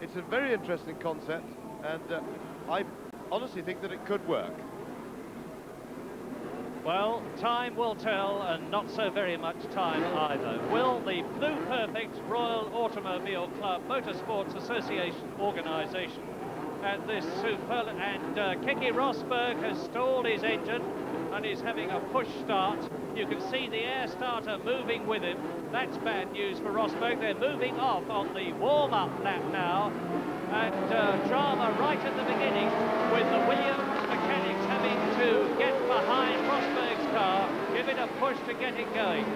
it's a very interesting concept, and I honestly think that it could work. Well, time will tell, and not so very much time either. Will the Blue Perfect Royal Automobile Club Motorsports Association organisation and this superb, and Keke Rosberg has stalled his engine and is having a push start. You can see the air starter moving with him. That's bad news for Rosberg. They're moving off on the warm-up lap now, and drama right at the beginning with the Williams mechanics having to get behind Rosberg's car, give it a push to get it going.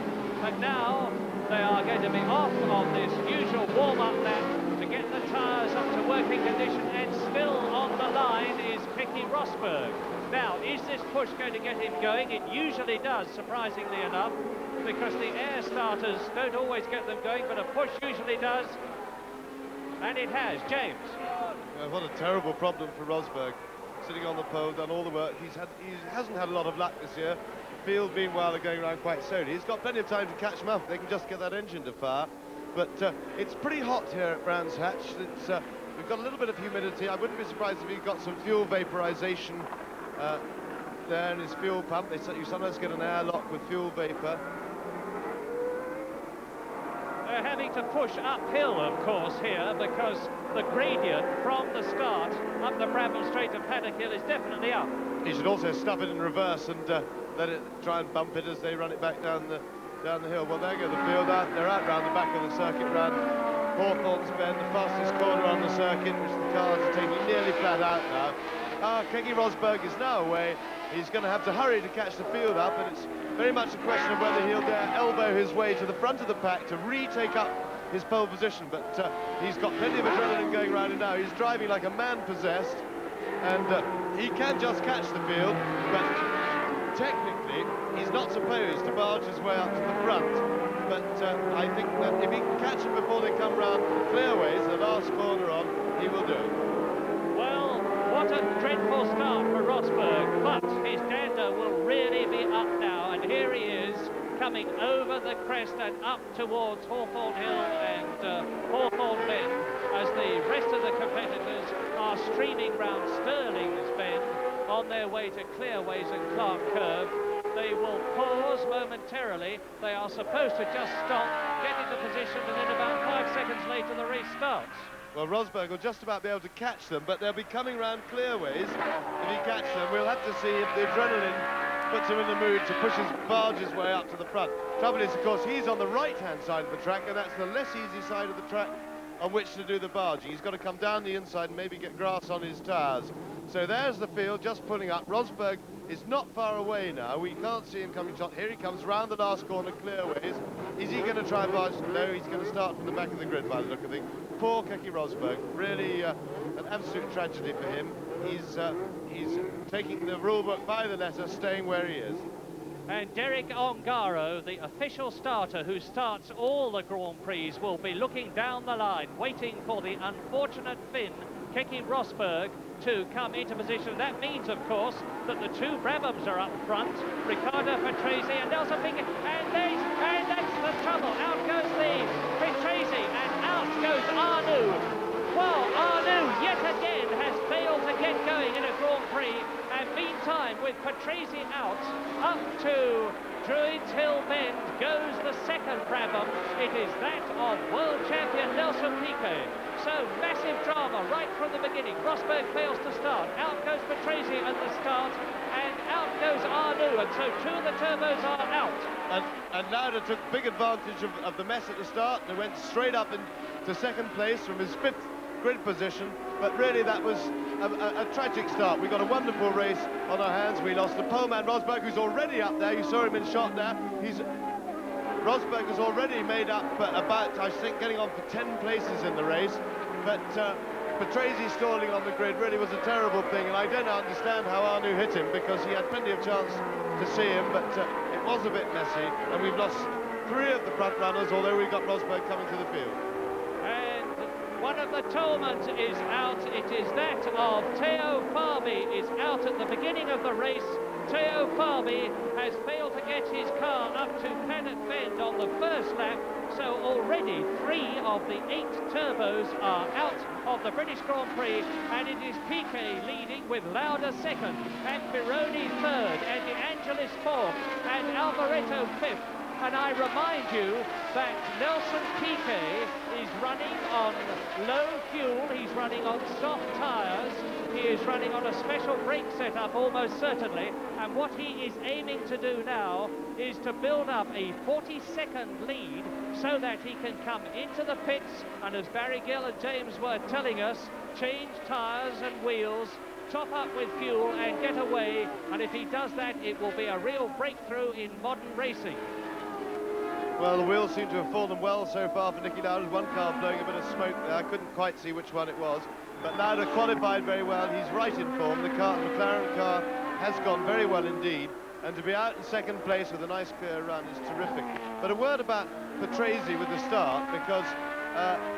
But now they are going to be off on this usual warm-up lap to get the tyres up to working condition, and still on the line is Keke Rosberg. Now, is this push going to get him going? It usually does, surprisingly enough, because the air starters don't always get them going, but a push usually does, and it has. James. What a terrible problem for Rosberg. Sitting on the pole, done all the work. He hasn't had a lot of luck this year. The field, meanwhile, are going around quite slowly. He's got plenty of time to catch them up. They can just get that engine to fire. But it's pretty hot here at Brands Hatch. We've got a little bit of humidity. I wouldn't be surprised if he got some fuel vaporization there in his fuel pump. You sometimes get an airlock with fuel vapor. They're having to push uphill, of course, here, because the gradient from the start up the Bramble Straight and Paddock Hill is definitely up. He should also stuff it in reverse and let it try and bump it as they run it back down the hill. Well, there go the field out. They're out round the back of the circuit round Hawthorne's Bend, the fastest corner on the circuit, which the cars are taking nearly flat out now. Keke Rosberg is now away. He's going to have to hurry to catch the field up, and it's very much a question of whether he'll dare elbow his way to the front of the pack to retake up his pole position. But he's got plenty of adrenaline going around him now. He's driving like a man possessed, and he can just catch the field, but technically he's not supposed to barge his way up to the front. But I think that if he can catch him before they come round clearways, the last corner on, he will do it. Well, what a dreadful start for Rosberg, but his dander will really be up now, and here he is coming over the crest and up towards Hawthorne Hill and Hawthorne Bend, as the rest of the competitors are streaming round Stirling's Bend on their way to Clearways and Clark Curve. They will pause momentarily. They are supposed to just stop, get into position, and then about 5 seconds later the race starts. Well, Rosberg will just about be able to catch them, but they'll be coming round Clearways. If he catches them, we'll have to see if the adrenaline puts him in the mood to barge his way up to the front. Trouble is, of course, he's on the right-hand side of the track, and that's the less easy side of the track on which to do the barging. He's got to come down the inside and maybe get grass on his tyres. So there's the field just pulling up. Rosberg is not far away now. We can't see him coming shot. Here he comes round the last corner, Clearways. Is he going to try and barge? No, he's going to start from the back of the grid by the look of things. Poor Keke Rosberg. Really an absolute tragedy for him. He's taking the rule book by the letter, staying where he is. And Derek Ongaro, the official starter who starts all the Grand Prix, will be looking down the line, waiting for the unfortunate Finn, Keke Rosberg, to come into position. That means, of course, that the two Brabhams are up front, Riccardo Patrese and Nelson Piquet, and that's the trouble. Out goes the Patrese, and out goes Arnoux. Well, Arnoux yet again has failed to get going in a Grand Prix, and meantime, with Patrese out, up to Druids Hill Bend goes the second Brabham. It is that of world champion Nelson Piquet. So massive drama right from the beginning. Rosberg fails to start. Out goes Patrese at the start, and out goes Arnoux, and so two of the turbos are out. And Lauda took big advantage of the mess at the start. They went straight up into second place from his fifth grid position, but really that was a tragic start. We got a wonderful race on our hands. We lost the poleman Rosberg, who's already up there. You saw him in shot there. Rosberg has already made up about, I think, getting on for 10 places in the race, but Patrese stalling on the grid really was a terrible thing, and I don't understand how Arnoux hit him, because he had plenty of chance to see him, but it was a bit messy, and we've lost 3 of the front runners, although we've got Rosberg coming to the field. One of the Tolmans is out. It is that of Theo Farby is out at the beginning of the race. Teo Farby has failed to get his car up to Paddock Bend on the first lap, so already 3 of the 8 turbos are out of the British Grand Prix, and it is Piquet leading with Lauda second, and Pironi third, and De Angelis fourth, and Alboreto fifth. And I remind you that Nelson Piquet is running on low fuel, he's running on soft tyres, he is running on a special brake setup almost certainly, and what he is aiming to do now is to build up a 40-second lead so that he can come into the pits and, as Barry Gill and James were telling us, change tyres and wheels, top up with fuel and get away, and if he does that it will be a real breakthrough in modern racing. Well, the wheels seem to have fallen well so far for Niki Lauda. One car blowing a bit of smoke there. I couldn't quite see which one it was. But Lauda qualified very well. He's right in form. The McLaren car has gone very well indeed. And to be out in second place with a nice clear run is terrific. But a word about Patrese with the start, because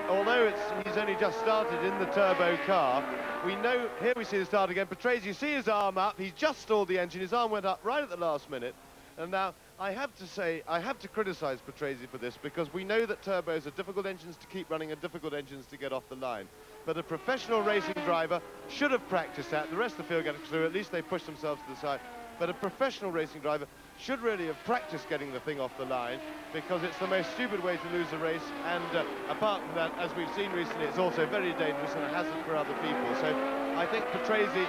although he's only just started in the turbo car, we know, here we see the start again. Patrese, you see his arm up. He's just stalled the engine. His arm went up right at the last minute. And now, I have to say, I have to criticise Patrese for this, because we know that turbos are difficult engines to keep running and difficult engines to get off the line. But a professional racing driver should have practiced that. The rest of the field got through. At least they pushed themselves to the side. But a professional racing driver should really have practiced getting the thing off the line, because it's the most stupid way to lose a race. And apart from that, as we've seen recently, it's also very dangerous and a hazard for other people. So I think Patrese,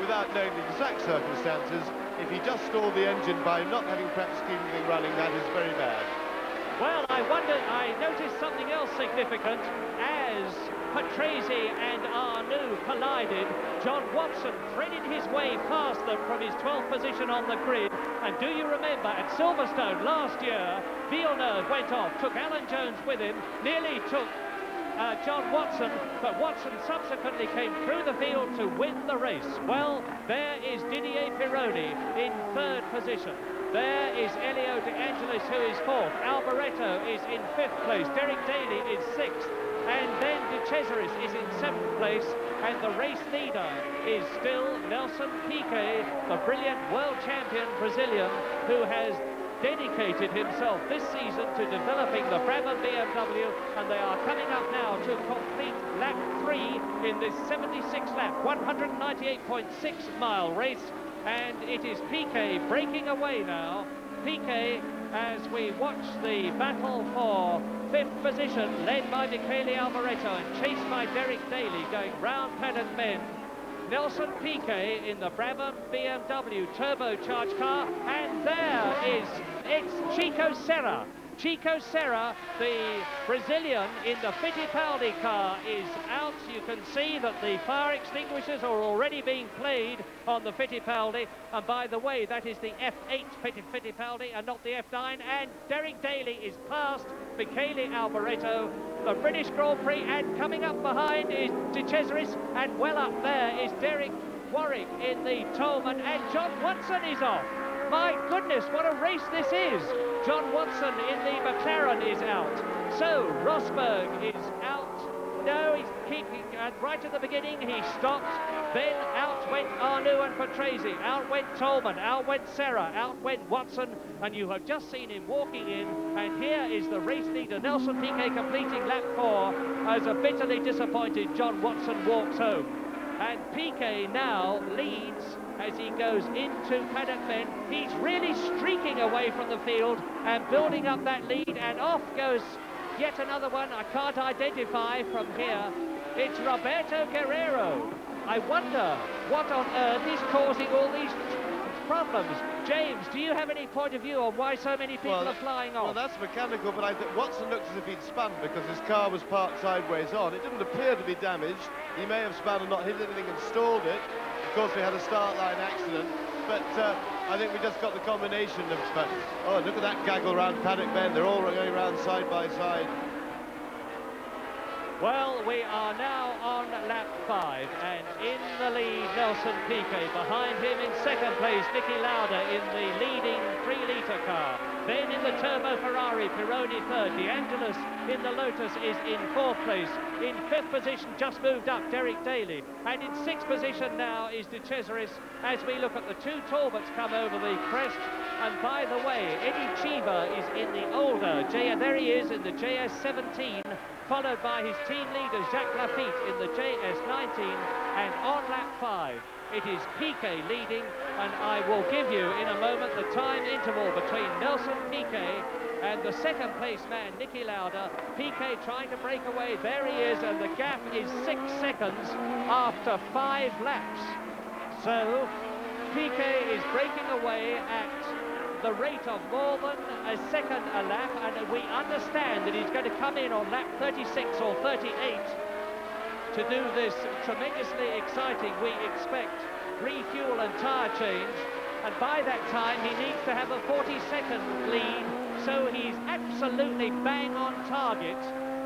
without knowing the exact circumstances, if he just stalled the engine by not having practiced keeping the thing running, that is very bad. Well, I noticed something else significant. As Patrese and Arnoux collided, John Watson threaded his way past them from his 12th position on the grid. And do you remember, at Silverstone last year, Villeneuve went off, took Alan Jones with him, nearly took John Watson, but Watson subsequently came through the field to win the race. Well, there is Didier Pironi in third position. There is Elio De Angelis, who is fourth. Alboreto is in fifth place. Derek Daly is sixth. And then De Cesaris is in seventh place. And the race leader is still Nelson Piquet, the brilliant world champion Brazilian, who has dedicated himself this season to developing the Brabham BMW, and they are coming up now to complete lap 3 in this 76 lap, 198.6 mile race, and it is Piquet breaking away now. Piquet, as we watch the battle for fifth position, led by Michele Alboreto and chased by Derek Daly going round Paddock Bend. Nelson Piquet in the Brabham BMW turbocharged car, and it's Chico Serra. Chico Serra, the Brazilian in the Fittipaldi car, is out. You can see that the fire extinguishers are already being played on the Fittipaldi, and by the way, that is the F8 Fittipaldi and not the F9, and Derek Daly is past Michele Alboreto, the British Grand Prix, and coming up behind is De Cesaris, and well up there is Derek Warwick in the Tolman, and John Watson is off. My goodness, what a race this is. John Watson in the McLaren is out. So Rosberg is out. No, he's keeping, right at the beginning he stopped. Then out went Arnoux and Patrese. Out went Tolman. Out went Serra. Out went Watson. And you have just seen him walking in. And here is the race leader, Nelson Piquet, completing lap 4 as a bitterly disappointed John Watson walks home. And Piquet now leads as he goes into Paddock Bend. He's really streaking away from the field and building up that lead, and off goes yet another one I can't identify from here. It's Roberto Guerrero. I wonder what on earth is causing all these problems. James, do you have any point of view on why so many people are flying off? Well, that's mechanical, but I think Watson looked as if he'd spun because his car was parked sideways on. It didn't appear to be damaged. He may have spun and not hit anything and stalled it. Of course, we had a start line accident, but I think we just got the combination of... oh, look at that gaggle around Paddock Bend. They're all going around side by side. Well, we are now on lap 5, and in the lead, Nelson Piquet. Behind him in second place, Niki Lauda in the leading 3-litre car. Then in the Turbo Ferrari, Pironi third. De Angelis in the Lotus is in fourth place. In fifth position, just moved up, Derek Daly. And in sixth position now is De Cesaris, as we look at the two Talbots come over the crest. And by the way, Eddie Cheever is in the older, there he is in the JS17, followed by his team leader Jacques Lafitte in the JS19, and on lap 5 it is Piquet leading, and I will give you in a moment the time interval between Nelson Piquet and the second place man Niki Lauda. Piquet trying to break away, there he is, and the gap is 6 seconds after 5 laps. So Piquet is breaking away at the rate of more than a second a lap, and we understand that he's going to come in on lap 36 or 38 to do this tremendously exciting, we expect, refuel and tyre change, and by that time he needs to have a 40-second lead, so he's absolutely bang on target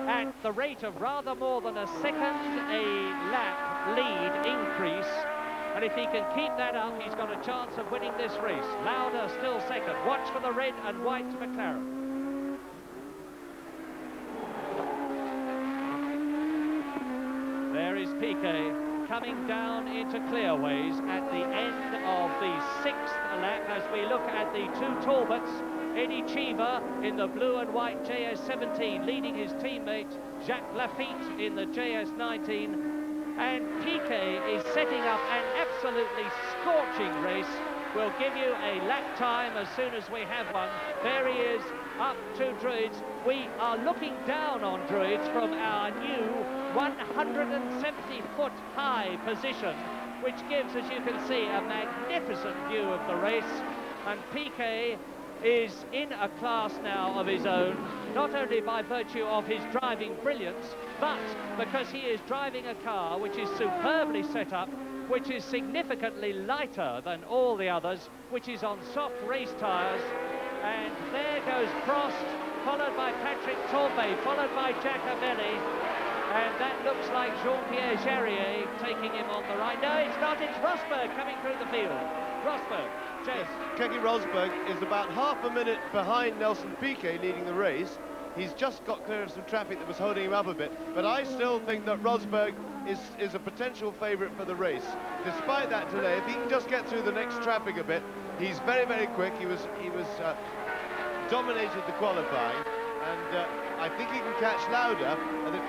at the rate of rather more than a second a lap lead increase. And if he can keep that up, he's got a chance of winning this race. Lauda still second. Watch for the red and white McLaren. There is Piquet coming down into clearways at the end of the 6th lap as we look at the two Talbots. Eddie Cheever in the blue and white JS17 leading his teammate Jacques Lafitte in the JS19. And Piquet is setting up an absolutely scorching race. We'll give you a lap time as soon as we have one. There he is, up to Druids. We are looking down on Druids from our new 170-foot high position, which gives, as you can see, a magnificent view of the race. And Piquet is in a class now of his own, not only by virtue of his driving brilliance, but because he is driving a car which is superbly set up, which is significantly lighter than all the others, which is on soft race tyres. And there goes Prost, followed by Patrick Tambay, followed by Giacomelli, and that looks like Jean-Pierre Jarier taking him on the right. No, it's not, it's Rosberg coming through the field. Rosberg. Yes, Keke Rosberg is about half a minute behind Nelson Piquet leading the race. He's just got clear of some traffic that was holding him up a bit, but I still think that Rosberg is a potential favourite for the race. Despite that delay, if he can just get through the next traffic a bit, he's very, very quick. He was dominated the qualifying, and I think he can catch Lauda,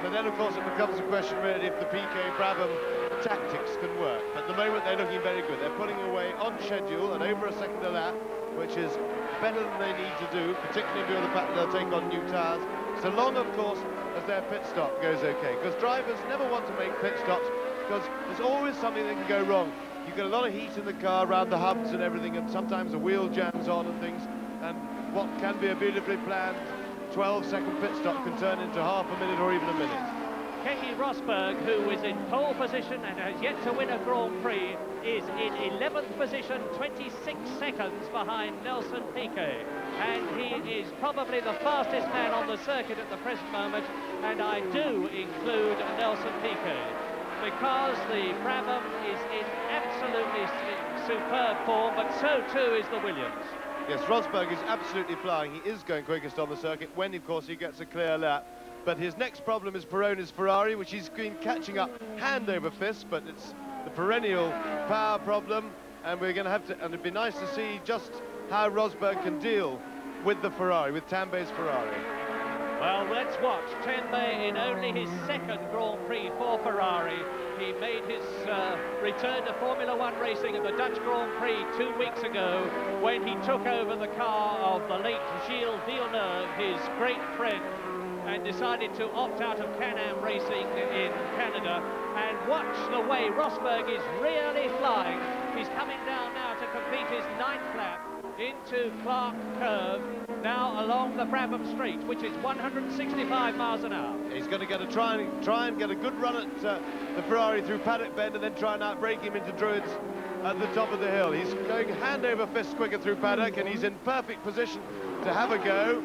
but then of course it becomes a question really if the Piquet-Brabham tactics can work. At the moment they're looking very good. They're pulling away on schedule and over a second a lap, which is better than they need to do, particularly in view of the fact that they'll take on new tyres, so long of course as their pit stop goes okay, because drivers never want to make pit stops because there's always something that can go wrong. You get a lot of heat in the car around the hubs and everything, and sometimes the wheel jams on and things, and what can be a beautifully planned 12-second pit stop can turn into half a minute or even a minute. Keke Rosberg, who is in pole position and has yet to win a Grand Prix, is in 11th position, 26 seconds behind Nelson Piquet. And he is probably the fastest man on the circuit at the present moment, and I do include Nelson Piquet, because the Brabham is in absolutely superb form, but so too is the Williams. Yes, Rosberg is absolutely flying. He is going quickest on the circuit when, of course, he gets a clear lap. But his next problem is Pironi's Ferrari, which he's been catching up hand over fist, but it's the perennial power problem, and we're going to have to, and it'd be nice to see just how Rosberg can deal with the Ferrari, with Tambay's Ferrari. Well, let's watch Tambay in only his second Grand Prix for Ferrari. He made his return to Formula One racing at the Dutch Grand Prix 2 weeks ago when he took over the car of the late Gilles Villeneuve, his great friend, and decided to opt out of Can-Am racing in Canada. And watch the way Rosberg is really flying. He's coming down now to complete his 9th lap into Clark Curve, now along the Brabham Straight, which is 165 miles an hour. He's going to get try and get a good run at the Ferrari through Paddock Bend and then try and outbrake him into Druids at the top of the hill. He's going hand over fist quicker through Paddock, and he's in perfect position to have a go.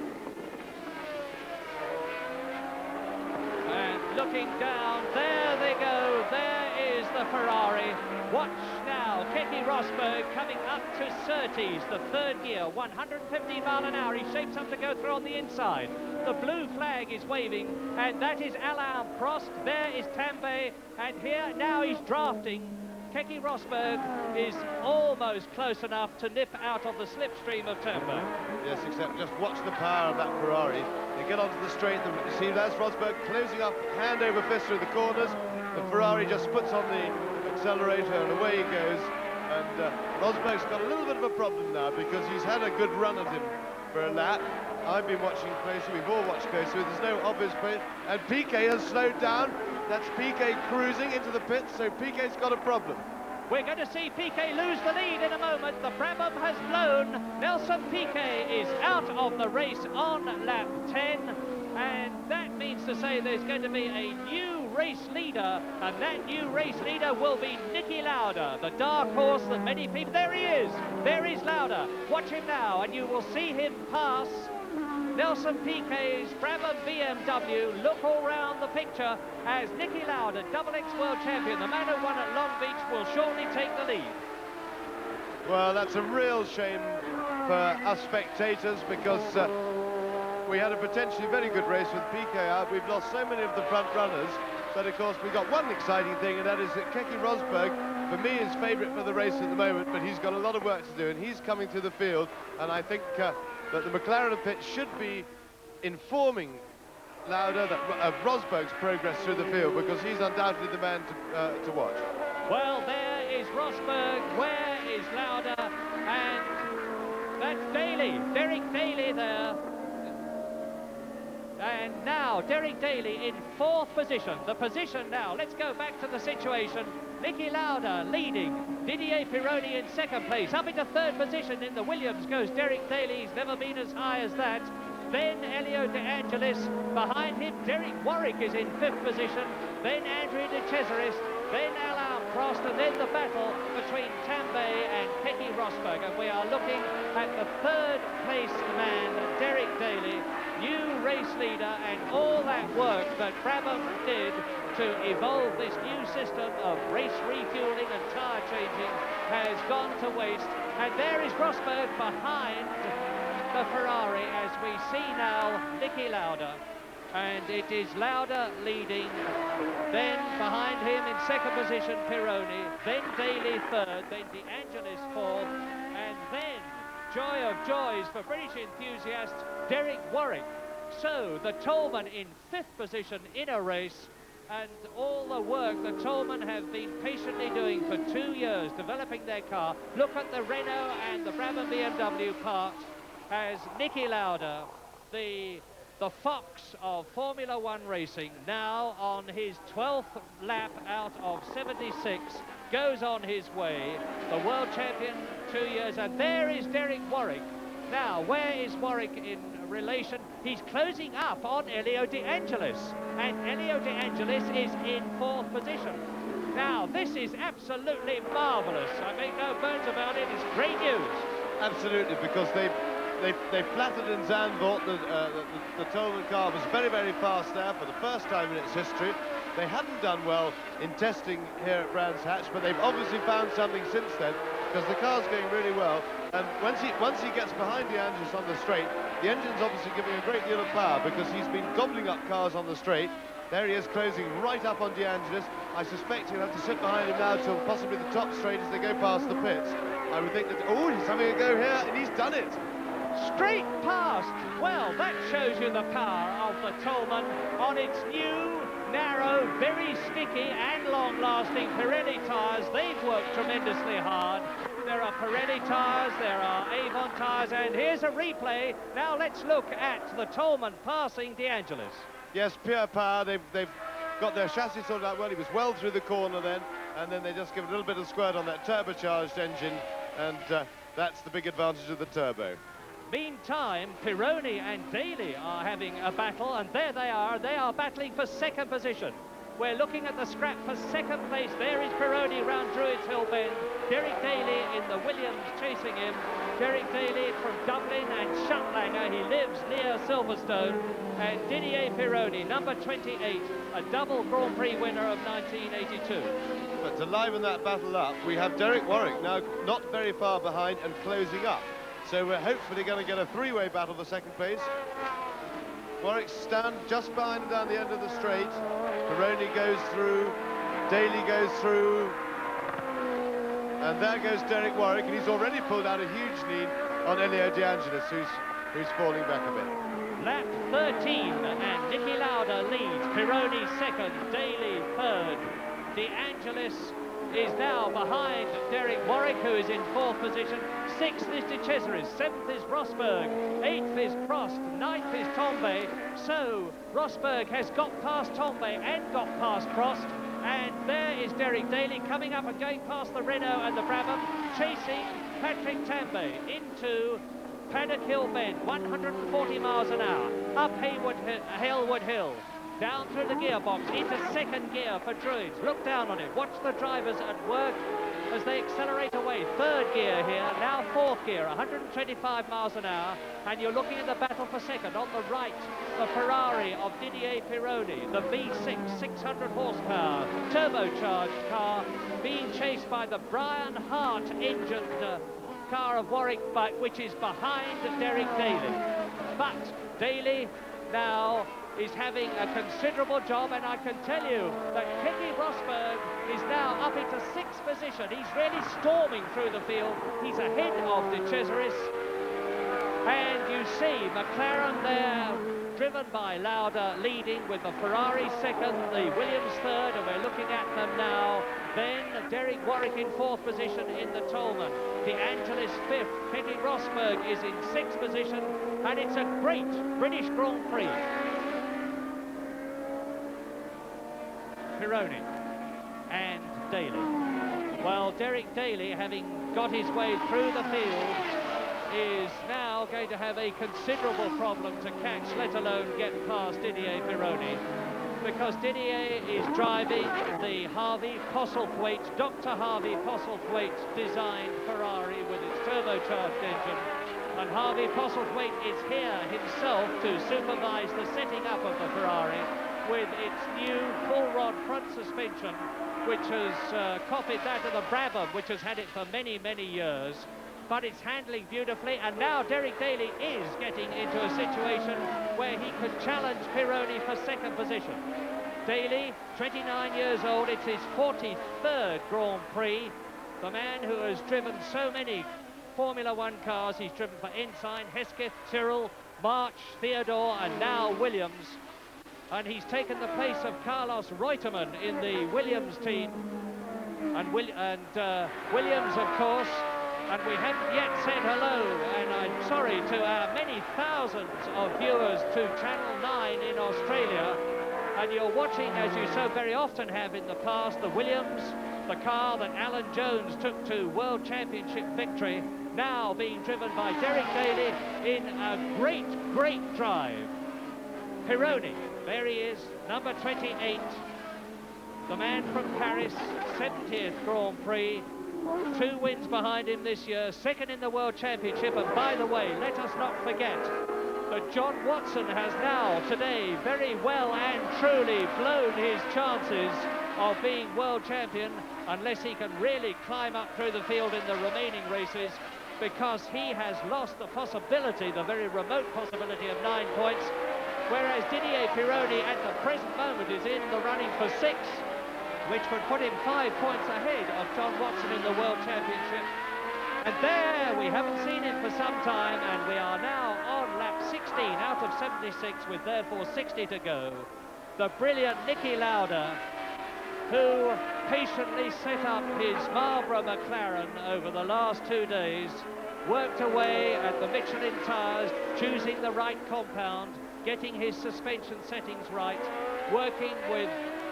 Looking slowing down. There they go. There is the Ferrari. Watch now, Keke Rosberg coming up to Surtees, the third gear, 150 mile an hour. He shapes up to go through on the inside. The blue flag is waving, and that is Alain Prost. There is Tambay, and here now he's drafting. Keke Rosberg is almost close enough to nip out of the slipstream of Tambay. Yes, except just watch the power of that Ferrari. They get onto the straight, you see that's Rosberg closing up hand over fist through the corners. The Ferrari just puts on the accelerator and away he goes. And Rosberg's got a little bit of a problem now because he's had a good run at him for a lap. I've been watching closely, we've all watched closely, there's no obvious point. And Piquet has slowed down. That's Piquet cruising into the pits, so Piquet's got a problem. We're going to see Piquet lose the lead in a moment. The Brabham has blown. Nelson Piquet is out of the race on lap 10. And that means to say there's going to be a new race leader. And that new race leader will be Niki Lauda, the dark horse that many people... There he is. There is Lauda. Watch him now, and you will see him pass Nelson Piquet's Brabham BMW. Look all round the picture as Niki Lauda, double X world champion, the man who won at Long Beach, will shortly take the lead. Well, that's a real shame for us spectators because we had a potentially very good race with Piquet out. We've lost so many of the front runners, but of course we got one exciting thing, and that is that Keke Rosberg, for me, is favourite for the race at the moment, but he's got a lot of work to do, and he's coming through the field, and I think that the McLaren pit should be informing Lauda of Rosberg's progress through the field, because he's undoubtedly the man to watch. Well, there is Rosberg, where is Lauda, and that's Daly, Derek Daly there. And now Derek Daly in fourth position. The position now, let's go back to the situation. Niki Lauda leading, Didier Pironi in second place. Up into third position in the Williams goes Derek Daly. He's never been as high as that. Then Elio De Angelis. Behind him, Derek Warwick is in fifth position. Then Andrea De Cesaris. Then Alain Prost, and then the battle between Tambay and Keke Rosberg. And we are looking at the third place man, Derek Daly, new race leader, and all that work that Brabham did to evolve this new system of race refueling and tyre changing has gone to waste. And there is Rosberg behind the Ferrari as we see now Niki Lauda. And it is Lauda leading, then behind him in second position Pironi, then Daly third, then De Angelis fourth, and then, joy of joys for British enthusiasts, Derek Warwick. So the Toleman in fifth position in a race, and all the work the Toleman have been patiently doing for 2 years, developing their car. Look at the Renault and the Brabham BMW part as Niki Lauda, the fox of Formula One racing, now on his 12th lap out of 76, goes on his way, the world champion 2 years, and there is Derek Warwick. Now, where is Warwick in relation? He's closing up on Elio De Angelis, and Elio De Angelis is in fourth position. Now, this is absolutely marvellous. I make no bones about it. It's great news. Absolutely, because they flattered in Zandvoort. The Toleman car was very, very fast there for the first time in its history. They hadn't done well in testing here at Brands Hatch, but they've obviously found something since then, because the car's going really well. And once he gets behind De Angelis on the straight, the engine's obviously giving a great deal of power, because he's been gobbling up cars on the straight. There he is, closing right up on De Angelis. I suspect he'll have to sit behind him now till possibly the top straight as they go past the pits. I would think that, oh, he's having a go here, and he's done it. Straight past. Well, that shows you the power of the Toleman on its new, narrow, very sticky and long-lasting Pirelli tyres. They've worked tremendously hard. There are Pirelli tyres, there are Avon tyres, and here's a replay. Now let's look at the Toleman passing De Angelis. Yes, pure power. They've got their chassis sorted out well. He was well through the corner then, and then they just give a little bit of squirt on that turbocharged engine, and that's the big advantage of the turbo. Meantime, Pironi and Daly are having a battle, and there they are battling for second position. We're looking at the scrap for second place. There is Pironi round Druids Hill Bend. Derek Daly in the Williams chasing him. Derek Daly from Dublin and Shuttlanger. He lives near Silverstone. And Didier Pironi, number 28, a double Grand Prix winner of 1982. But to liven that battle up, we have Derek Warwick now not very far behind and closing up. So we're hopefully going to get a three-way battle for second place. Warwick stand just behind him down the end of the straight. Pironi goes through, Daly goes through, and there goes Derek Warwick, and he's already pulled out a huge lead on Elio De Angelis, who's falling back a bit. Lap 13, and Nicky Lauda leads. Pironi second, Daly third. De Angelis is now behind Derek Warwick, who is in fourth position. Sixth is De Cesaris, seventh is Rosberg, eighth is Prost, ninth is Tombe. So Rosberg has got past Tombe and got past Prost. And there is Derek Daly coming up and going past the Renault and the Brabham, chasing Patrick Tambay into Paddock Hill Bend, 140 miles an hour, up Halewood Hill. Down through the gearbox, into second gear for Druids. Look down on it, watch the drivers at work as they accelerate away. Third gear here, now fourth gear, 125 miles an hour, and you're looking at the battle for second. On the right, the Ferrari of Didier Pironi, the V6, 600 horsepower, turbocharged car, being chased by the Brian Hart engined car of Warwick, which is behind Derek Daly. But Daly now is having a considerable job, and I can tell you that Keke Rosberg is now up into sixth position. He's really storming through the field. He's ahead of De Cesaris, and you see McLaren there, driven by Lauda, leading with the Ferrari second, the Williams third, and we're looking at them now. Then Derek Warwick in fourth position in the Tolman. De Angelis fifth. Keke Rosberg is in sixth position, and it's a great British Grand Prix. Pironi and Daly. Well, Derek Daly, having got his way through the field, is now going to have a considerable problem to catch, let alone get past Didier Pironi, because Didier is driving the Harvey Postlethwaite, Dr. Harvey Postlethwaite designed Ferrari with its turbocharged engine, and Harvey Postlethwaite is here himself to supervise the setting up of the Ferrari with its new full rod front suspension, which has copied that of the Brabham, which has had it for many, many years. But it's handling beautifully, and now Derek Daly is getting into a situation where he could challenge Pironi for second position. Daly, 29 years old, it's his 43rd Grand Prix. The man who has driven so many Formula One cars. He's driven for Ensign, Hesketh, Tyrrell, March, Theodore, and now Williams. And he's taken the place of Carlos Reutemann in the Williams team. And Williams, of course, and we haven't yet said hello, and I'm sorry to our many thousands of viewers to Channel 9 in Australia. And you're watching, as you so very often have in the past, the Williams, the car that Alan Jones took to World Championship victory, now being driven by Derek Daly in a great, great drive. Pironi, there he is, number 28, the man from Paris, 70th Grand Prix, 2 wins behind him this year, second in the World Championship. And by the way, let us not forget that John Watson has now today very well and truly blown his chances of being world champion, unless he can really climb up through the field in the remaining races, because he has lost the possibility, the very remote possibility of 9 points, whereas Didier Pironi at the present moment is in the running for 6, which would put him 5 points ahead of John Watson in the World Championship. And there, we haven't seen him for some time, and we are now on lap 16 out of 76, with therefore 60 to go. The brilliant Nicky Lauda, who patiently set up his Marlboro McLaren over the last 2 days, worked away at the Michelin tyres, choosing the right compound, getting his suspension settings right, working with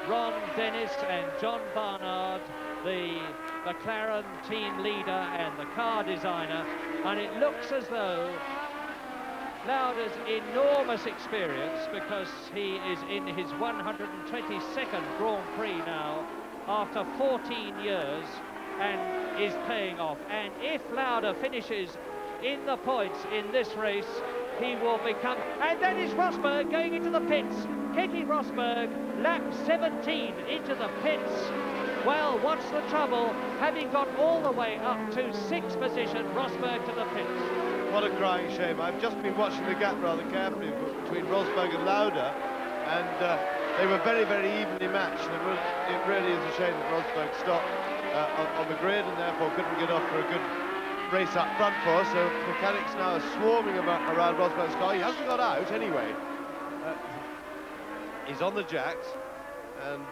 Ron Dennis and John Barnard, the McLaren team leader and the car designer, and it looks as though Lauda's enormous experience, because he is in his 122nd Grand Prix now after 14 years, and is paying off. And if Lauda finishes in the points in this race, he will become... And then is Rosberg going into the pits. Keke Rosberg, lap 17 into the pits. Well, what's the trouble? Having got all the way up to 6th position, Rosberg to the pits. What a crying shame. I've just been watching the gap rather carefully between Rosberg and Lauda, and they were very, very evenly matched. It really is a shame that Rosberg stopped on the grid and therefore couldn't get off for a good race up front for us. So mechanics now are swarming around Rosberg's car. He hasn't got out anyway. He's on the jacks, and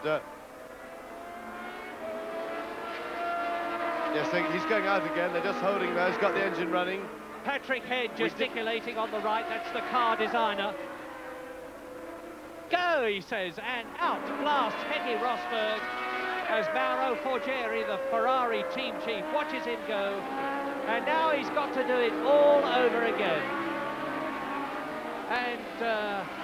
yes, he's going out again. They're just holding there. He's got the engine running. Patrick Head gesticulating on the right. That's the car designer. Go, he says, and out blasts Keke Rosberg as Mauro Forgeri, the Ferrari team chief, watches him go. And now he's got to do it all over again. And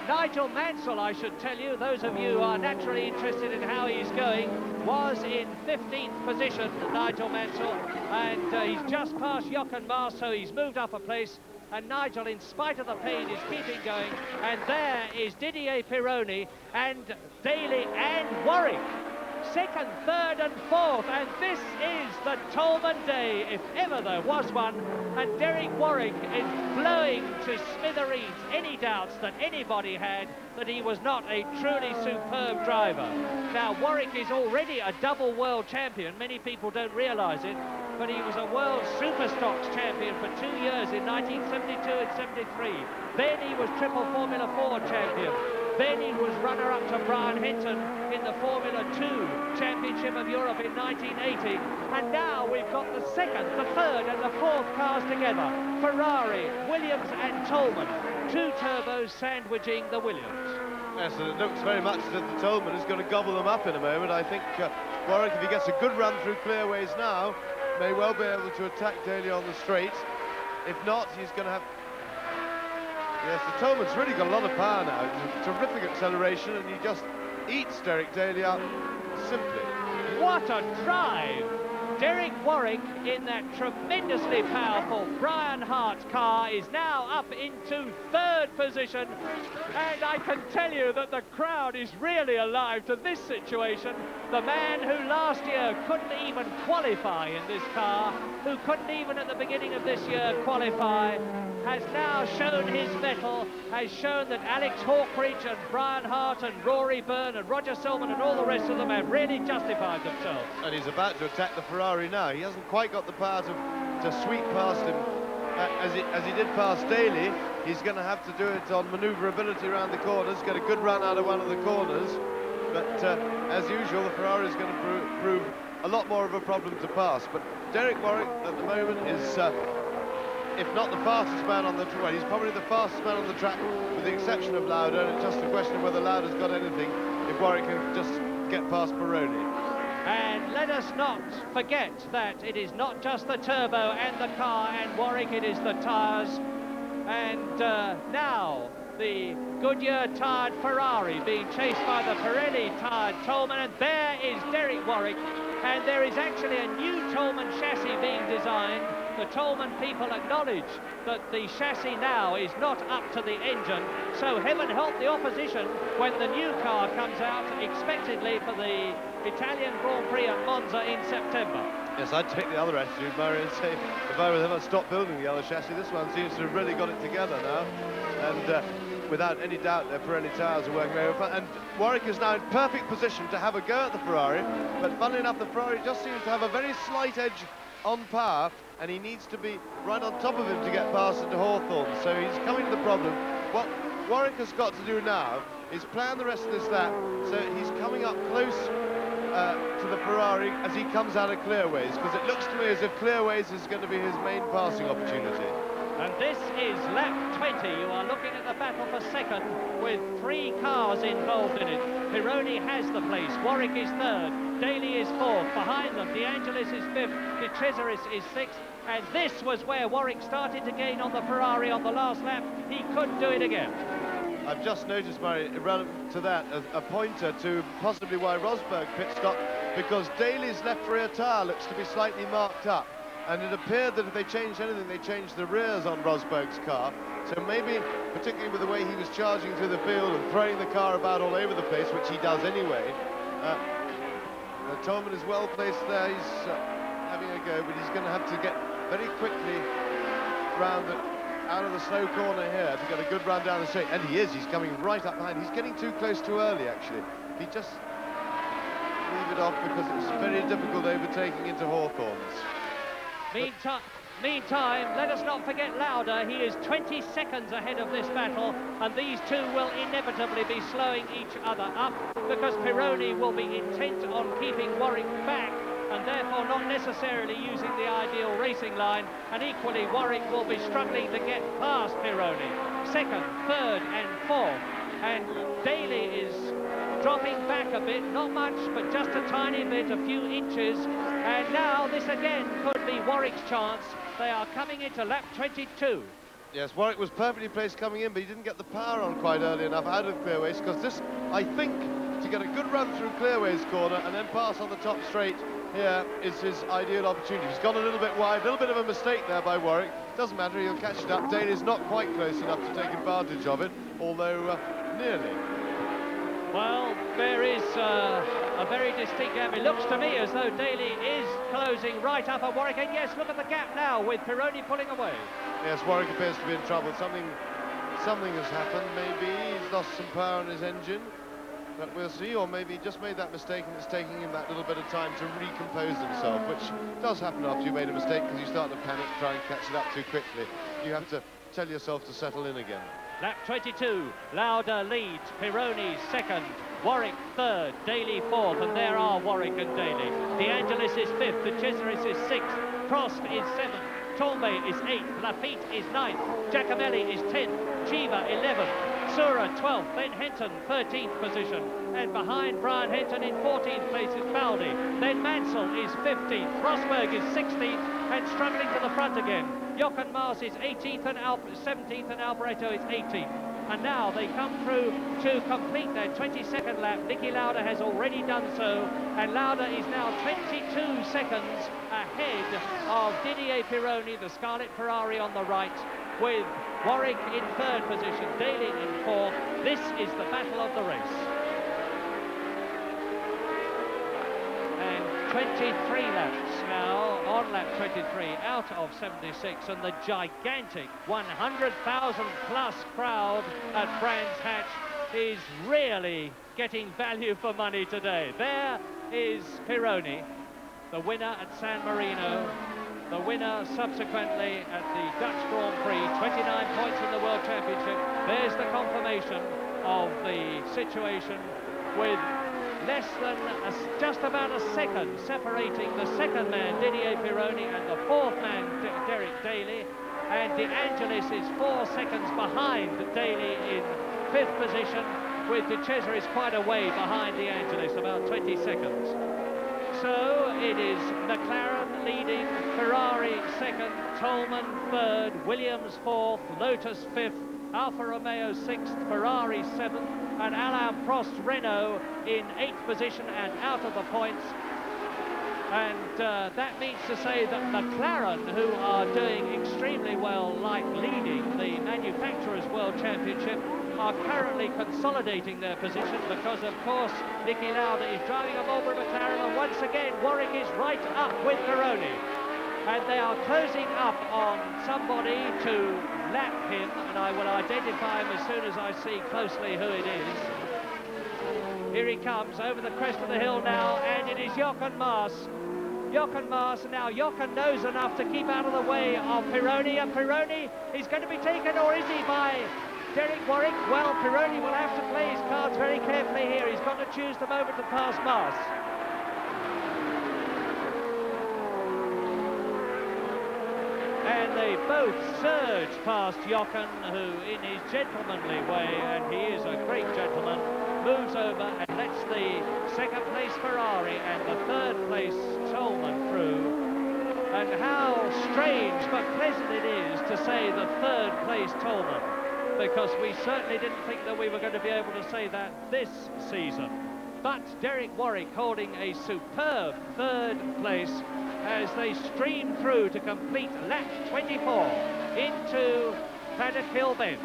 Nigel Mansell, I should tell you, those of you who are naturally interested in how he's going, was in 15th position, Nigel Mansell, and he's just passed Jochen Maas, so he's moved up a place. And Nigel, in spite of the pain, is keeping going. And there is Didier Pironi and Daly and Warwick. Second, third and fourth, and this is the Tolman day, if ever there was one. And Derek Warwick is blowing to smithereens any doubts that anybody had that he was not a truly superb driver. Now, Warwick is already a double world champion. Many people don't realise it, but he was a world Superstocks champion for 2 years in 1972 and 73. Then he was triple Formula 4 champion. Then he was runner-up to Brian Hinton in the Formula 2 Championship of Europe in 1980. And now we've got the second, the third and the fourth cars together. Ferrari, Williams and Tolman. Two turbos sandwiching the Williams. Yes, and it looks very much as if the Tolman is going to gobble them up in a moment. I think Warwick, if he gets a good run through clearways now, may well be able to attack Daly on the straight. If not, he's going to have... Yes, the Tolman's really got a lot of power now. It's a terrific acceleration, and he just eats Derek Daly up simply. What a drive! Derek Warwick in that tremendously powerful Brian Hart car is now up into third position, and I can tell you that the crowd is really alive to this situation. The man who last year couldn't even qualify in this car, who couldn't even at the beginning of this year qualify, has now shown his mettle, has shown that Alex Hawkridge and Brian Hart and Rory Byrne and Roger Silverman and all the rest of them have really justified themselves. And he's about to attack the Ferrari now. He hasn't quite got the power to sweep past him as he did past Daly. He's going to have to do it on manoeuvrability around the corners, get a good run out of one of the corners. But as usual, the Ferrari is going to prove a lot more of a problem to pass. But Derek Warwick at the moment is... if not the fastest man on the track, well, he's probably the fastest man on the track, with the exception of Lauda, and it's just a question of whether Lauda's got anything, if Warwick can just get past Pironi. And let us not forget that it is not just the turbo and the car and Warwick, it is the tyres. And now the Goodyear-tired Ferrari being chased by the Pirelli-tired Tolman, and there is Derek Warwick, and there is actually a new Tolman chassis being designed. The Tolman people acknowledge that the chassis now is not up to the engine, so heaven help the opposition when the new car comes out expectedly for the Italian Grand Prix at Monza in September. Yes, I'd take the other attitude, Murray, and say if I were them, I'd stop building the other chassis. This one seems to have really got it together now, and without any doubt their Pirelli tyres are working very well. And Warwick is now in perfect position to have a go at the Ferrari, but funnily enough, the Ferrari just seems to have a very slight edge on power, and he needs to be right on top of him to get past into Hawthorne, so he's coming to the problem. What Warwick has got to do now is plan the rest of this lap so he's coming up close to the Ferrari as he comes out of clearways, because it looks to me as if clearways is going to be his main passing opportunity. And this is lap 20. You are looking at the battle for second with 3 cars involved in it. Pironi has the place. Warwick is third. Daly is fourth. Behind them, De Angelis is fifth. De Cesaris is sixth. And this was where Warwick started to gain on the Ferrari on the last lap. He couldn't do it again. I've just noticed, Murray, irrelevant to that, a pointer to possibly why Rosberg pit stopped, because Daly's left rear tyre looks to be slightly marked up. And it appeared that if they changed anything, they changed the rears on Rosberg's car. So maybe, particularly with the way he was charging through the field and throwing the car about all over the place, which he does anyway, Tolman is well placed there. He's having a go, but he's going to have to get very quickly round out of the slow corner here to get a good run down the straight. And he is. He's coming right up behind. He's getting too close too early, actually. He just leave it off because it's very difficult overtaking into Hawthorns. Meantime, let us not forget Lauda. He is 20 seconds ahead of this battle, and these two will inevitably be slowing each other up because Pironi will be intent on keeping Warwick back and therefore not necessarily using the ideal racing line, and equally Warwick will be struggling to get past Pironi. Second, third and fourth, and Daly is dropping back a bit, not much, but just a tiny bit, a few inches, and now this again could be Warwick's chance. They are coming into lap 22. Yes, Warwick was perfectly placed coming in, but he didn't get the power on quite early enough out of Clearways, because this, I think, to get a good run through Clearways corner and then pass on the top straight here is his ideal opportunity. He's gone a little bit wide, a little bit of a mistake there by Warwick. Doesn't matter, he'll catch it up. Daly's not quite close enough to take advantage of it, although nearly. Well, there is a very distinct gap. It looks to me as though Daly is closing right up at Warwick. And yes, look at the gap now with Pironi pulling away. Yes, Warwick appears to be in trouble. Something has happened. Maybe he's lost some power in his engine. But we'll see, or maybe he just made that mistake and it's taking him that little bit of time to recompose himself, which does happen after you made a mistake because you start to panic, try and catch it up too quickly. You have to tell yourself to settle in again. Lap 22, Lauda leads, Pironi second, Warwick third, Daly fourth, and there are Warwick and Daly. De Angelis is fifth, De Cesaris is sixth, Prost is seventh, Tombe is eighth, Lafitte is ninth, Giacomelli is 10th, Chiva 11th, Sura 12th, then Henton 13th position, and behind Brian Henton in 14th place is Baldi, then Mansell is 15th, Rosberg is 16th, and struggling to the front again. Jochen Maas is 18th and 17th, and Alboreto is 18th. And now they come through to complete their 22nd lap. Niki Lauda has already done so, and Lauda is now 22 seconds ahead of Didier Pironi, the Scarlet Ferrari on the right, with Warwick in third position, Daly in fourth. This is the battle of the race. And 23 laps now on lap 23 out of 76, and the gigantic 100,000 plus crowd at Brands Hatch is really getting value for money today. There is Pironi, the winner at San Marino, the winner subsequently at the Dutch Grand Prix, 29 points in the World Championship. There's the confirmation of the situation with less than just about a second separating the second man, Didier Pironi, and the fourth man, Derek Daly. And De Angelis is 4 seconds behind Daly in fifth position, with De Cesaris quite a way behind De Angelis, about 20 seconds. So it is McLaren leading, Ferrari second, Tolman third, Williams fourth, Lotus fifth, Alfa Romeo sixth, Ferrari seventh, and Alain Prost Renault in 8th position and out of the points. And that means to say that McLaren, who are doing extremely well, like leading the Manufacturers' World Championship, are currently consolidating their position because, of course, Niki Lauda is driving a Marlboro McLaren, and once again, Warwick is right up with Pironi. And they are closing up on somebody to lap him, and I will identify him as soon as I see closely who it is. Here he comes over the crest of the hill now, and it is Jochen Maas. Jochen Maas. Now Jochen knows enough to keep out of the way of Pironi, and Pironi is going to be taken, or is he, by Derek Warwick? Well, Pironi will have to play his cards very carefully here. He's got to choose the moment to pass Maas. And they both surge past Jochen, who in his gentlemanly way, and he is a great gentleman, moves over and lets the second place Ferrari and the third place Tolman through. And how strange but pleasant it is to say the third place Tolman, because we certainly didn't think that we were going to be able to say that this season. But Derek Warwick holding a superb third place as they stream through to complete lap 24 into Paddock Hill Bend,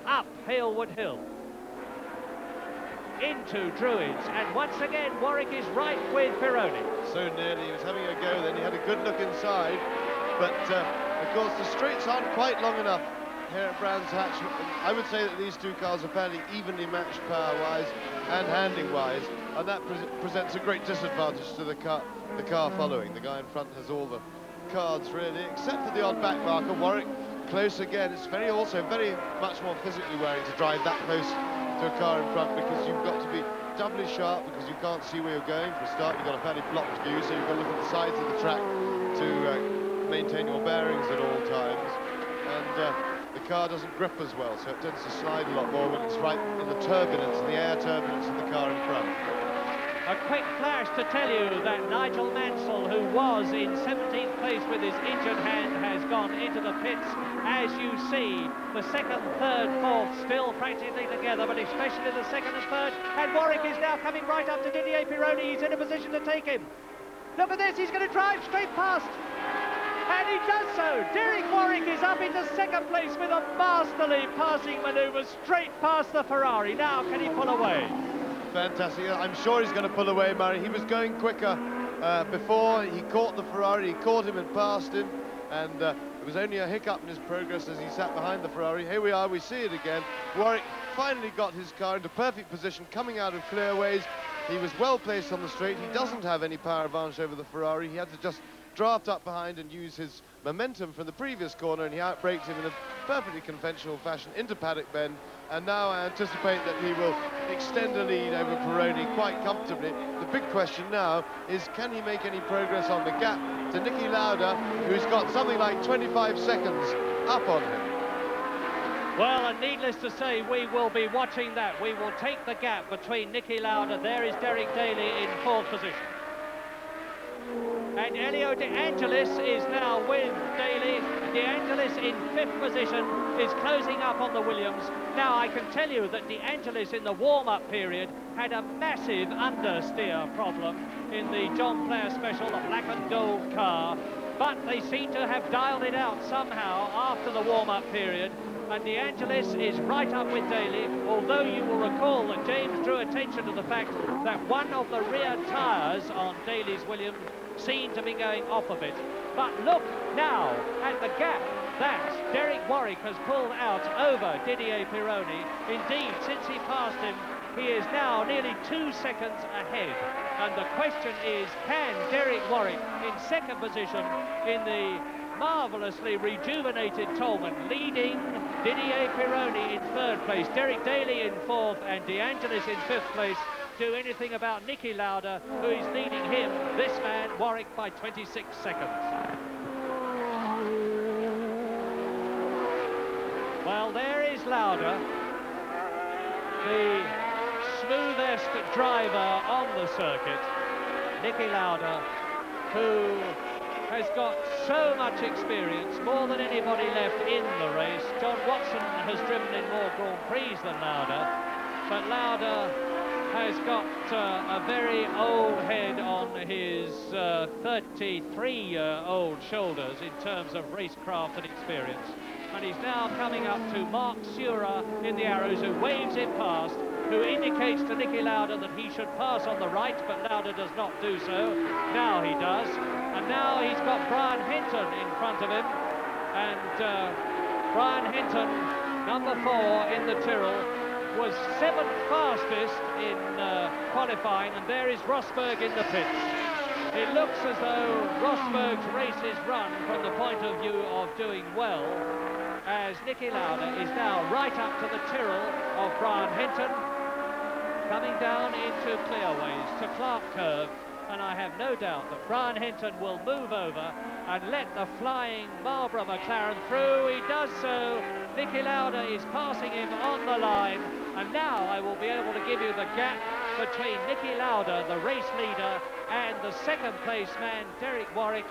up Halewood Hill, into Druids, and once again Warwick is right with Pironi. So nearly, he was having a go, then he had a good look inside, but of course the straights aren't quite long enough here at Brands Hatch. I would say that these two cars are fairly evenly matched power-wise and handling-wise, and that presents a great disadvantage to the car following. The guy in front has all the cards really, except for the odd back marker. Warwick close again. It's also very much more physically wearing to drive that close to a car in front, because you've got to be doubly sharp, because you can't see where you're going. For a start, you've got a fairly blocked view, so you've got to look at the sides of the track to maintain your bearings at all times. And the car doesn't grip as well, so it tends to slide a lot more when it's right in the turbulence, the air turbulence of the car in front. A quick flash to tell you that Nigel Mansell, who was in 17th place with his injured hand, has gone into the pits. As you see, the second, third, fourth still practically together, but especially the second and third. And Warwick is now coming right up to Didier Pironi. He's in a position to take him. Look at this, he's going to drive straight past. And he does so. Derek Warwick is up into second place with a masterly passing manoeuvre straight past the Ferrari. Now, can he pull away? Fantastic. I'm sure he's going to pull away, Murray. He was going quicker before. He caught the Ferrari. He caught him and passed him. And it was only a hiccup in his progress as he sat behind the Ferrari. Here we are. We see it again. Warwick finally got his car into perfect position, coming out of clearways. He was well placed on the straight. He doesn't have any power advantage over the Ferrari. He had to just draft up behind and use his momentum from the previous corner, and he outbraked him in a perfectly conventional fashion into Paddock Bend. And now I anticipate that he will extend a lead over Pironi quite comfortably. The big question now is, can he make any progress on the gap to Niki Lauda, who's got something like 25 seconds up on him? Well, and needless to say, we will be watching that. We will take the gap between Niki Lauda. There is Derek Daly in fourth position. And Elio De Angelis is now with Daly. De Angelis in fifth position is closing up on the Williams. Now, I can tell you that De Angelis in the warm-up period had a massive understeer problem in the John Player Special, the black and gold car. But they seem to have dialed it out somehow after the warm-up period. And De Angelis is right up with Daly, although you will recall that James drew attention to the fact that one of the rear tyres on Daly's Williams seemed to be going off a bit. But look now at the gap that Derek Warwick has pulled out over Didier Pironi. Indeed, since he passed him, he is now nearly 2 seconds ahead. And the question is, can Derek Warwick in second position in the marvellously rejuvenated Tolman, leading Didier Pironi in third place, Derek Daly in fourth, and De Angelis in fifth place, do anything about Niki Lauda, who is leading him, this man, Warwick, by 26 seconds. Well, there is Lauda, the smoothest driver on the circuit. Niki Lauda, who has got so much experience, more than anybody left in the race. John Watson has driven in more Grand Prix than Lauda, but Lauda has got a very old head on his 33-year-old shoulders in terms of racecraft and experience. And he's now coming up to Mark Sura in the Arrows, who waves him past, who indicates to Niki Lauda that he should pass on the right, but Lauda does not do so. Now he does. And now he's got Brian Hinton in front of him. And Brian Hinton, number 4 in the Tyrrell, was 7th fastest in qualifying, and there is Rosberg in the pits. It looks as though Rosberg's race is run from the point of view of doing well, as Niki Lauda is now right up to the Tyrrell of Brian Hinton, coming down into clearways to Clark Curve, and I have no doubt that Brian Hinton will move over and let the flying Marlborough McLaren through. He does so. Nicky Lauda is passing him on the line, and now I will be able to give you the gap between Nicky Lauda, the race leader, and the second place man, Derek Warwick,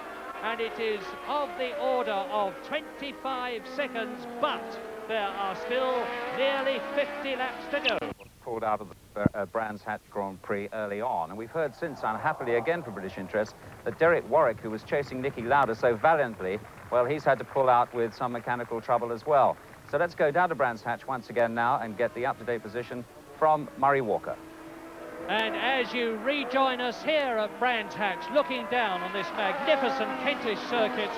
and it is of the order of 25 seconds, but there are still nearly 50 laps to go. Pulled out of the Brands Hatch Grand Prix early on, and we've heard since, unhappily again for British interest, that Derek Warwick, who was chasing Nicky Lauda so valiantly, well, he's had to pull out with some mechanical trouble as well. So let's go down to Brands Hatch once again now and get the up-to-date position from Murray Walker. And as you rejoin us here at Brands Hatch, looking down on this magnificent Kentish circuit,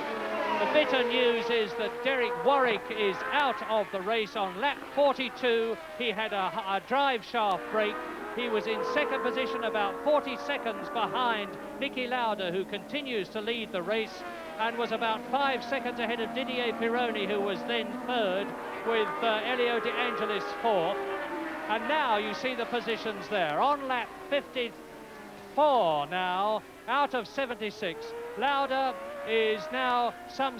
the bitter news is that Derek Warwick is out of the race on lap 42. He had a drive shaft break. He was in second position, about 40 seconds behind Nicky Lauda, who continues to lead the race, and was about 5 seconds ahead of Didier Pironi, who was then third, with Elio De Angelis fourth. And now you see the positions there. On lap 54 now, out of 76, Lauda is now some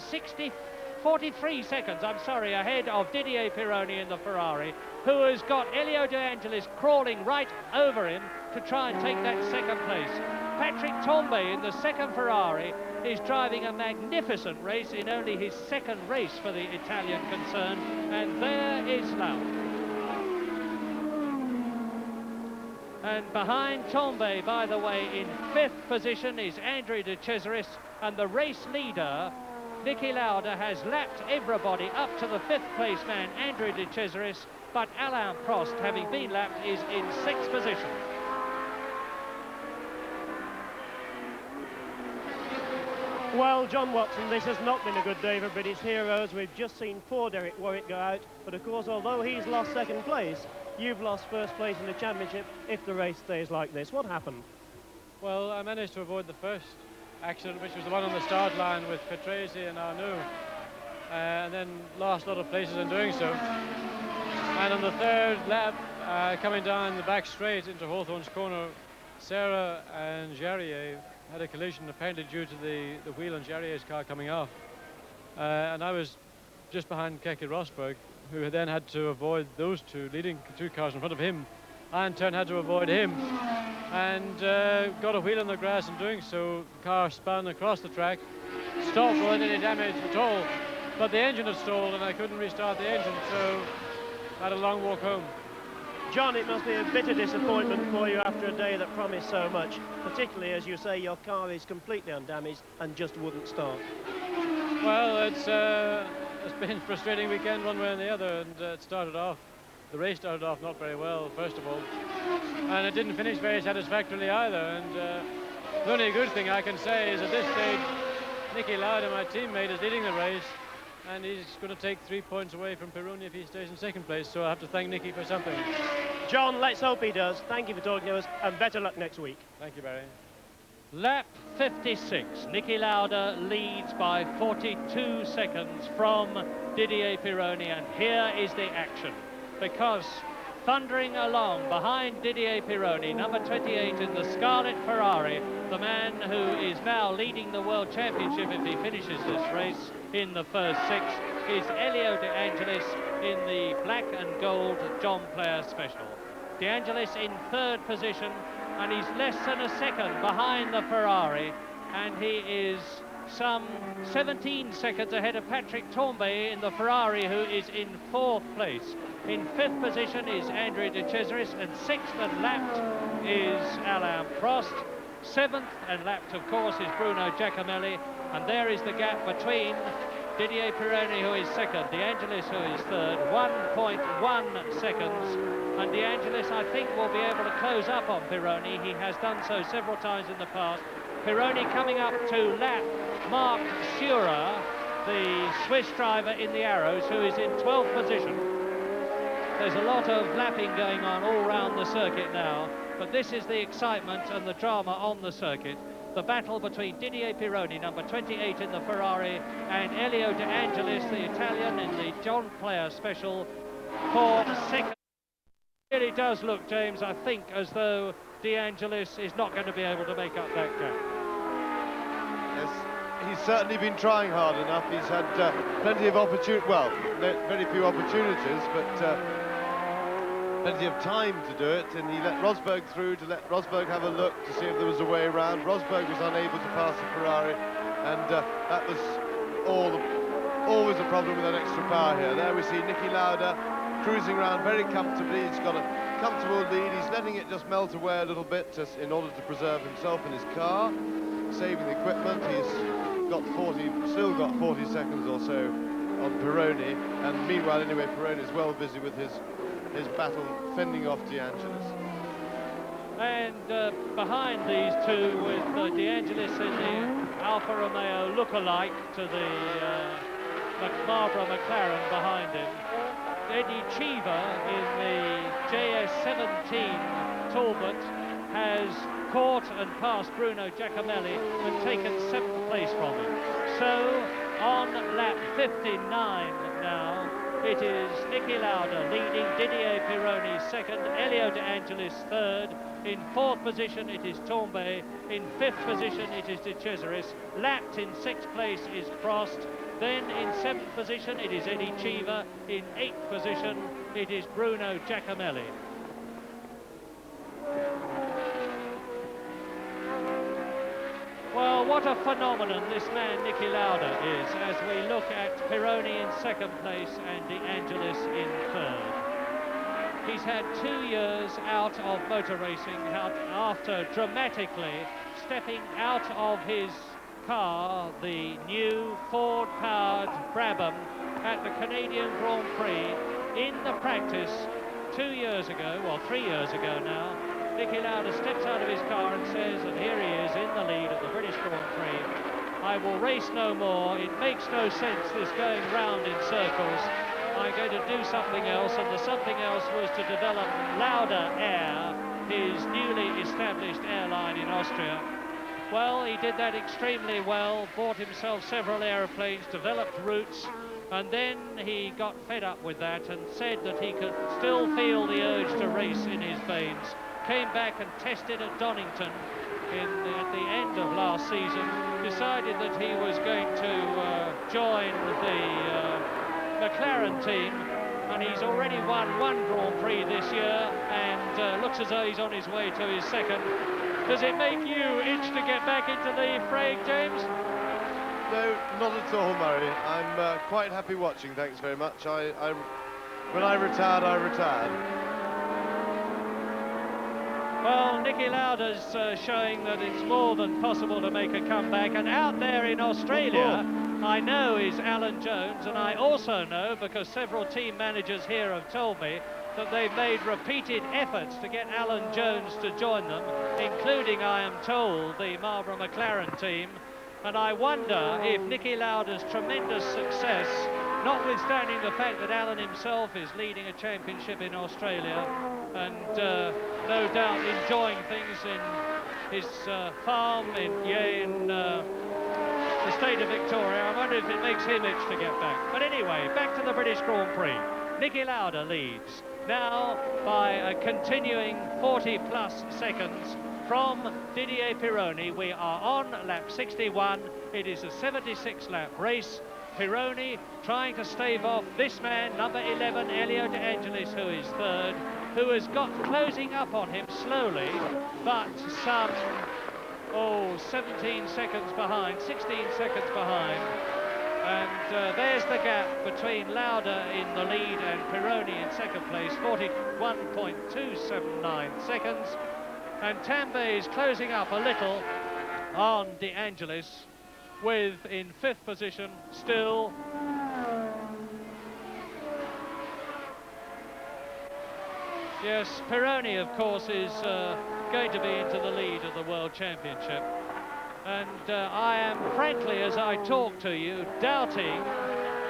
43 seconds, ahead of Didier Pironi in the Ferrari, who has got Elio De Angelis crawling right over him to try and take that second place. Patrick Tambay in the second Ferrari is driving a magnificent race in only his second race for the Italian concern, and there is Lauda. And behind Tambay, by the way, in fifth position is Andrea De Cesaris, and the race leader, Nicky Lauda, has lapped everybody up to the fifth place man, Andrea De Cesaris, but Alain Prost, having been lapped, is in sixth position. Well, John Watson, this has not been a good day for British heroes. We've just seen poor Derek Warwick go out, but of course, although he's lost second place, you've lost first place in the championship if the race stays like this. What happened? Well, I managed to avoid the first accident, which was the one on the start line with Petresi and Arnoux, and then lost a lot of places in doing so. And on the third lap, coming down the back straight into Hawthorne's corner, Serra and Jarier had a collision, apparently due to the wheel on Jarrier's car coming off. And I was just behind Keke Rosberg, who then had to avoid those two leading two cars in front of him. I in turn had to avoid him, and got a wheel on the grass. In doing so, the car spun across the track, stopped without any damage at all, but the engine had stalled and I couldn't restart the engine, so I had a long walk home. John, it must be a bitter disappointment for you after a day that promised so much, particularly as you say your car is completely undamaged and just wouldn't start. Well, it's been a frustrating weekend one way and the other, and the race started off not very well, first of all, and it didn't finish very satisfactorily either. And the only good thing I can say is at this stage, Nicky Lauda, my teammate, is leading the race, and he's going to take 3 points away from Pironi if he stays in second place, so I have to thank Nicky for something. John, let's hope he does. Thank you for talking to us, and better luck next week. Thank you, Barry. Lap 56, Nicky Lauda leads by 42 seconds from Didier Pironi, and here is the action, because thundering along behind Didier Pironi, number 28 in the Scarlet Ferrari, the man who is now leading the World Championship if he finishes this race in the first six, is Elio De Angelis in the black and gold John Player Special. De Angelis in third position, and he's less than a second behind the Ferrari, and he is some 17 seconds ahead of Patrick Tambay in the Ferrari, who is in fourth place. In fifth position is Andrea De Cesaris, and sixth and lapped is Alain Prost. Seventh and lapped, of course, is Bruno Giacomelli, and there is the gap between Didier Pironi, who is second, De Angelis, who is third, 1.1 seconds, and De Angelis, I think, will be able to close up on Pironi. He has done so several times in the past. Pironi coming up to lap Marc Surer, the Swiss driver in the Arrows, who is in 12th position. There's a lot of lapping going on all round the circuit now, but this is the excitement and the drama on the circuit. The battle between Didier Pironi, number 28 in the Ferrari, and Elio De Angelis, the Italian, in the John Player Special for second. It really does look, James, I think, as though De Angelis is not going to be able to make up that gap. Yes, he's certainly been trying hard enough. He's had plenty of very few opportunities, but plenty of time to do it, and he let Rosberg through to let Rosberg have a look to see if there was a way around. Rosberg was unable to pass the Ferrari, and that was always a problem with an extra power here. There we see Niki Lauda cruising around very comfortably. He's got a comfortable lead. He's letting it just melt away a little bit just in order to preserve himself and his car, saving the equipment. He's still got 40 seconds or so on Pironi, and meanwhile, anyway, Pironi is well busy with his battle fending off De Angelis. And behind these two, with De Angelis in the Alfa Romeo look-alike to the Marlboro McLaren behind him, Eddie Cheever in the JS17 Talbot has caught and passed Bruno Giacomelli and taken 7th place from him. So on lap 59 now, it is Niki Lauda leading, Didier Pironi second, Elio De Angelis third. In 4th position it is Tombe, in 5th position it is De Cesaris. Lapped in 6th place is Prost. Then in 7th position it is Eddie Cheever. In 8th position it is Bruno Giacomelli. Well, what a phenomenon this man Niki Lauda is, as we look at Pironi in 2nd place and De Angelis in 3rd. He's had 2 years out of motor racing after dramatically stepping out of his car, the new Ford-powered Brabham, at the Canadian Grand Prix. In the practice 2 years ago, well 3 years ago now, Niki Lauda steps out of his car and says, and here he is in the lead at the British Grand Prix, I will race no more, it makes no sense this going round in circles, I'm going to do something else, and the something else was to develop Lauda Air, his newly established airline in Austria. Well, he did that extremely well, bought himself several aeroplanes, developed routes, and then he got fed up with that and said that he could still feel the urge to race in his veins. Came back and tested at Donington at the end of last season, decided that he was going to join the McLaren team, and he's already won 1 Grand Prix this year and looks as though he's on his way to his 2nd. Does it make you itch to get back into the fray, James? No, not at all, Murray. I'm quite happy watching, thanks very much. When I retired, I retired. Well, Niki Lauda's showing that it's more than possible to make a comeback, and out there in Australia, I know is Alan Jones, and I also know, because several team managers here have told me, that they've made repeated efforts to get Alan Jones to join them, including, I am told, the Marlboro McLaren team. And I wonder if Niki Lauda's tremendous success, notwithstanding the fact that Alan himself is leading a championship in Australia and no doubt enjoying things in his farm in the state of Victoria, I wonder if it makes him itch to get back. But anyway, back to the British Grand Prix. Niki Lauda leads now by a continuing 40-plus seconds from Didier Pironi. We are on lap 61. It is a 76-lap race. Pironi trying to stave off this man, number 11, Elio De Angelis, who is 3rd, who has got closing up on him slowly, but some 17 seconds behind, 16 seconds behind. And there's the gap between Lauda in the lead and Pironi in 2nd place, 41.279 seconds. And Tambay is closing up a little on De Angelis, with in 5th position still yes, Pironi of course is going to be into the lead of the World Championship, and I am frankly, as I talk to you, doubting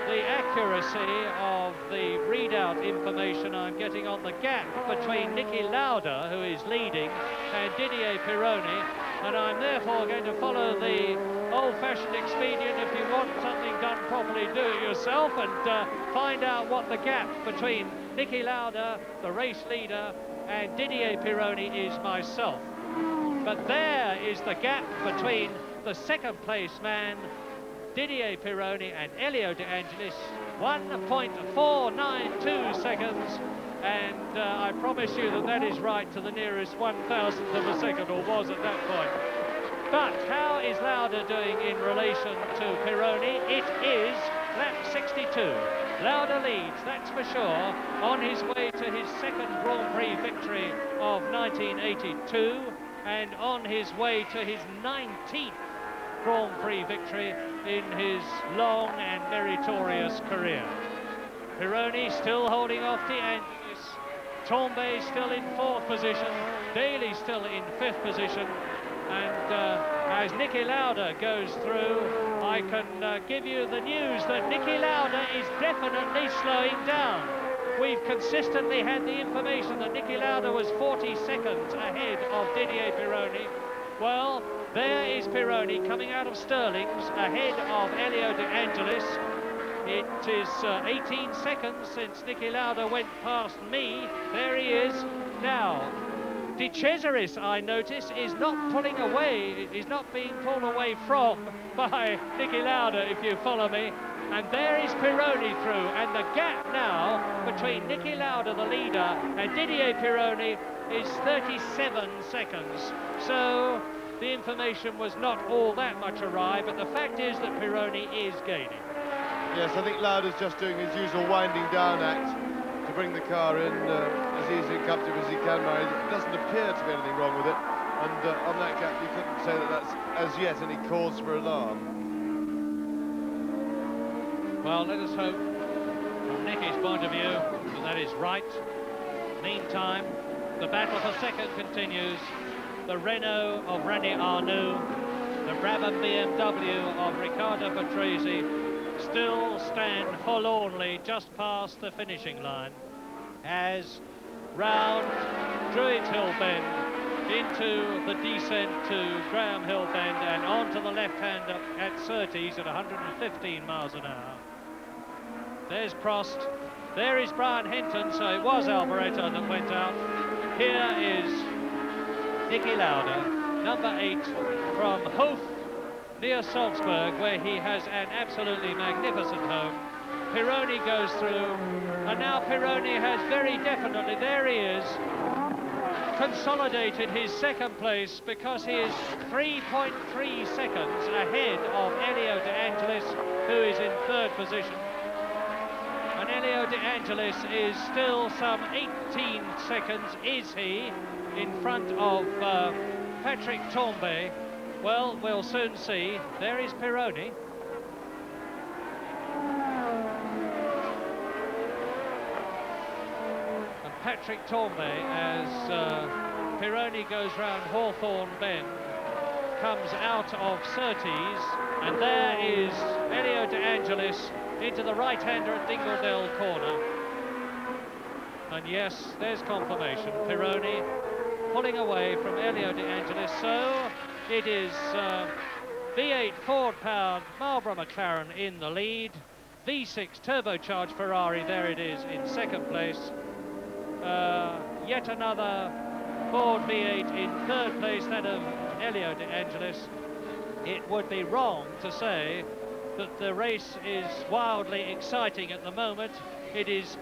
the accuracy of the readout information I'm getting on the gap between Niki Lauda, who is leading, and Didier Pironi, and I'm therefore going to follow the old-fashioned expedient: if you want something done properly, do it yourself, and find out what the gap between Niki Lauda, the race leader, and Didier Pironi is myself. But there is the gap between the second place man, Didier Pironi, and Elio De Angelis, 1.492 seconds. And I promise you that that is right to the nearest 1,000th of a second, or was at that point. But how is Lauda doing in relation to Pironi? It is lap 62. Lauda leads, that's for sure, on his way to his second Grand Prix victory of 1982 and on his way to his 19th Grand Prix victory in his long and meritorious career. Pironi still holding off De Angelis. Tombe still in 4th position. Daly still in 5th position. And as Niki Lauda goes through, I can give you the news that Niki Lauda is definitely slowing down. We've consistently had the information that Niki Lauda was 40 seconds ahead of Didier Pironi. Well, there is Pironi coming out of Stirling's ahead of Elio De Angelis. It is 18 seconds since Niki Lauda went past me. There he is. Now, De Cesaris, I notice, is not pulling away, is not being pulled away from by Niki Lauda, if you follow me. And there is Pironi through, and the gap now between Niki Lauda, the leader, and Didier Pironi is 37 seconds. So the information was not all that much awry, but the fact is that Pironi is gaining. Yes, I think Lauda's just doing his usual winding down act to bring the car in as easy and comfortable as he can. There doesn't appear to be anything wrong with it, and on that gap you couldn't say that that's as yet any cause for alarm. Well, let us hope from Nicky's point of view that that is right. Meantime, the battle for second continues. The Renault of René Arnoux, the Brabham BMW of Riccardo Patrese still stand forlornly just past the finishing line as round Druitt Hill Bend into the descent to Graham Hill Bend and onto the left-hand at Surtees at 115 miles an hour. There's Prost, there is Brian Hinton, so it was Alboreto that went out. Here is Niki Lauda, number 8 from Hof near Salzburg, where he has an absolutely magnificent home. Pironi goes through, and now Pironi has very definitely, there he is, consolidated his second place because he is 3.3 seconds ahead of Elio De Angelis, who is in 3rd position. And Elio De Angelis is still some 18 seconds, is he, in front of Patrick Tombe. Well, we'll soon see. There is Pironi. And Patrick Tombe, as Pironi goes round Hawthorne Bend, comes out of Surtees, and there is Elio De Angelis into the right-hander at Dingledale Corner. And yes, there's confirmation. Pironi pulling away from Elio De Angelis. So it is V8 Ford-powered Marlboro McLaren in the lead. V6 turbocharged Ferrari, there it is, in 2nd place. Yet another Ford V8 in 3rd place, that of Elio De Angelis. It would be wrong to say that the race is wildly exciting at the moment. It is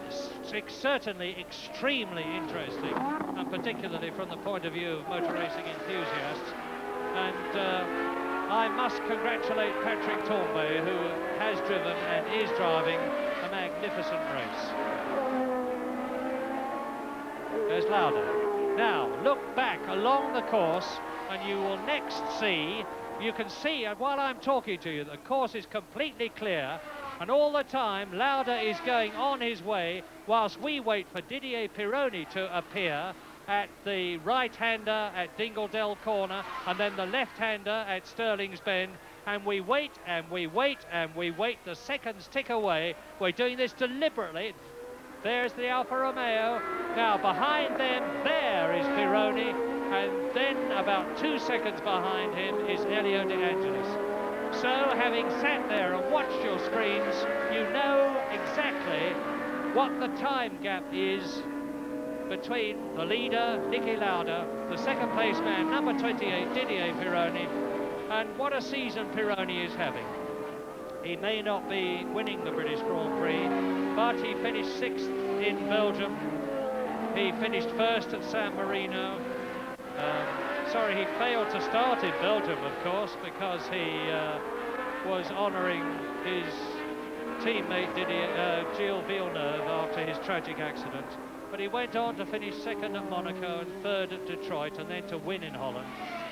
certainly extremely interesting, and particularly from the point of view of motor racing enthusiasts. And I must congratulate Patrick Tombe, who has driven and is driving a magnificent race. There's Lauda. Now, look back along the course, and you will next see, you can see, and while I'm talking to you, the course is completely clear, and all the time Lauda is going on his way whilst we wait for Didier Pironi to appear at the right-hander at Dingledale Corner, and then the left-hander at Stirling's Bend, and we wait and we wait and we wait. The seconds tick away. We're doing this deliberately. There's the Alfa Romeo. Now behind them, there is Pironi, and then about 2 seconds behind him is Elio De Angelis. So having sat there and watched your screens, you know exactly what the time gap is between the leader, Niki Lauda, the second place man, number 28, Didier Pironi, and what a season Pironi is having. He may not be winning the British Grand Prix, but he finished 6th in Belgium. He finished 1st at San Marino. Sorry, he failed to start in Belgium, of course, because he was honouring his teammate Gilles Villeneuve after his tragic accident. But he went on to finish 2nd at Monaco and 3rd at Detroit, and then to win in Holland,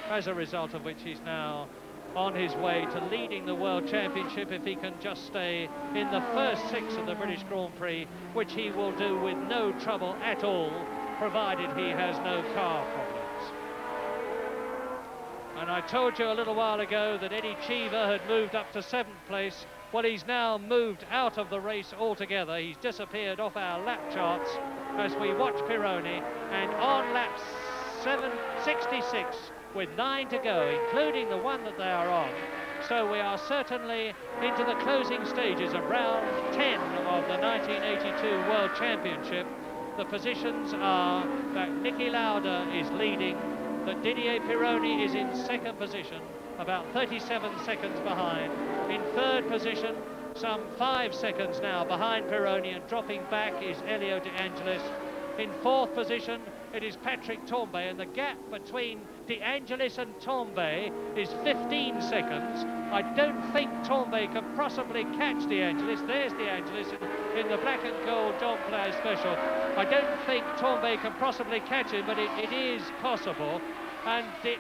as a result of which he's now on his way to leading the World Championship if he can just stay in the first 6 of the British Grand Prix, which he will do with no trouble at all, provided he has no car problems. And I told you a little while ago that Eddie Cheever had moved up to 7th place. Well, he's now moved out of the race altogether. He's disappeared off our lap charts as we watch Pironi, and on lap 766, with 9 to go, including the one that they are on. So we are certainly into the closing stages of round 10 of the 1982 World Championship. The positions are that Niki Lauda is leading, that Didier Pironi is in 2nd position, about 37 seconds behind. In 3rd position, some 5 seconds now behind Pironi, and dropping back is Elio De Angelis. In 4th position, it is Patrick Tambay, and the gap between De Angelis and Tambay is 15 seconds. I don't think Tambay can possibly catch De Angelis. There's De Angelis in the black and gold John Player special. I don't think Tambay can possibly catch him, but it is possible. And De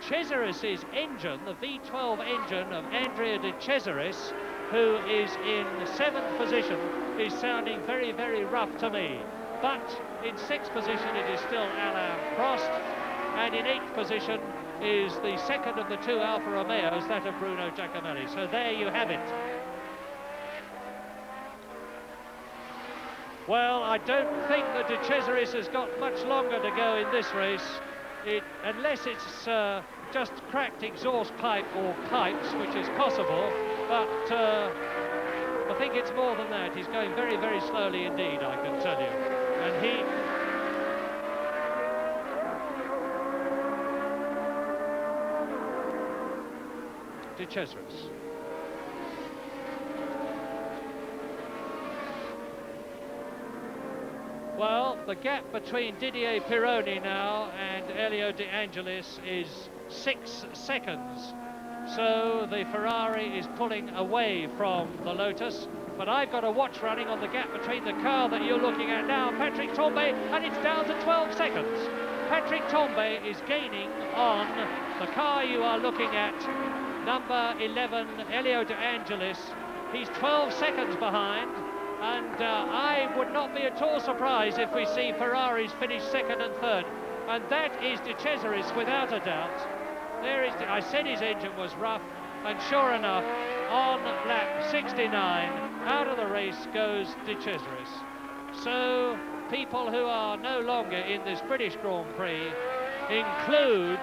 Cesaris's engine, the V12 engine of Andrea De Cesaris, who is in 7th position, is sounding very, very rough to me. But in 6th position it is still Alain Prost, and in 8th position is the 2nd of the 2 Alfa Romeos, that of Bruno Giacomelli. So there you have it. Well, I don't think that De Cesaris has got much longer to go in this race, unless it's just cracked exhaust pipe or pipes, which is possible, but I think it's more than that. He's going very, very slowly indeed, I can tell you. And he... De Cesaris. Well, the gap between Didier Pironi now and Elio De Angelis is 6 seconds. So the Ferrari is pulling away from the Lotus. But I've got a watch running on the gap between the car that you're looking at now, Patrick Tambay, and it's down to 12 seconds. Patrick Tambay is gaining on the car you are looking at, number 11, Elio De Angelis. He's 12 seconds behind, and I would not be at all surprised if we see Ferraris finish 2nd and 3rd. And that is De Cesaris without a doubt. There is, I said his engine was rough, and sure enough, on lap 69, out of the race goes De Cesaris. So people who are no longer in this British Grand Prix include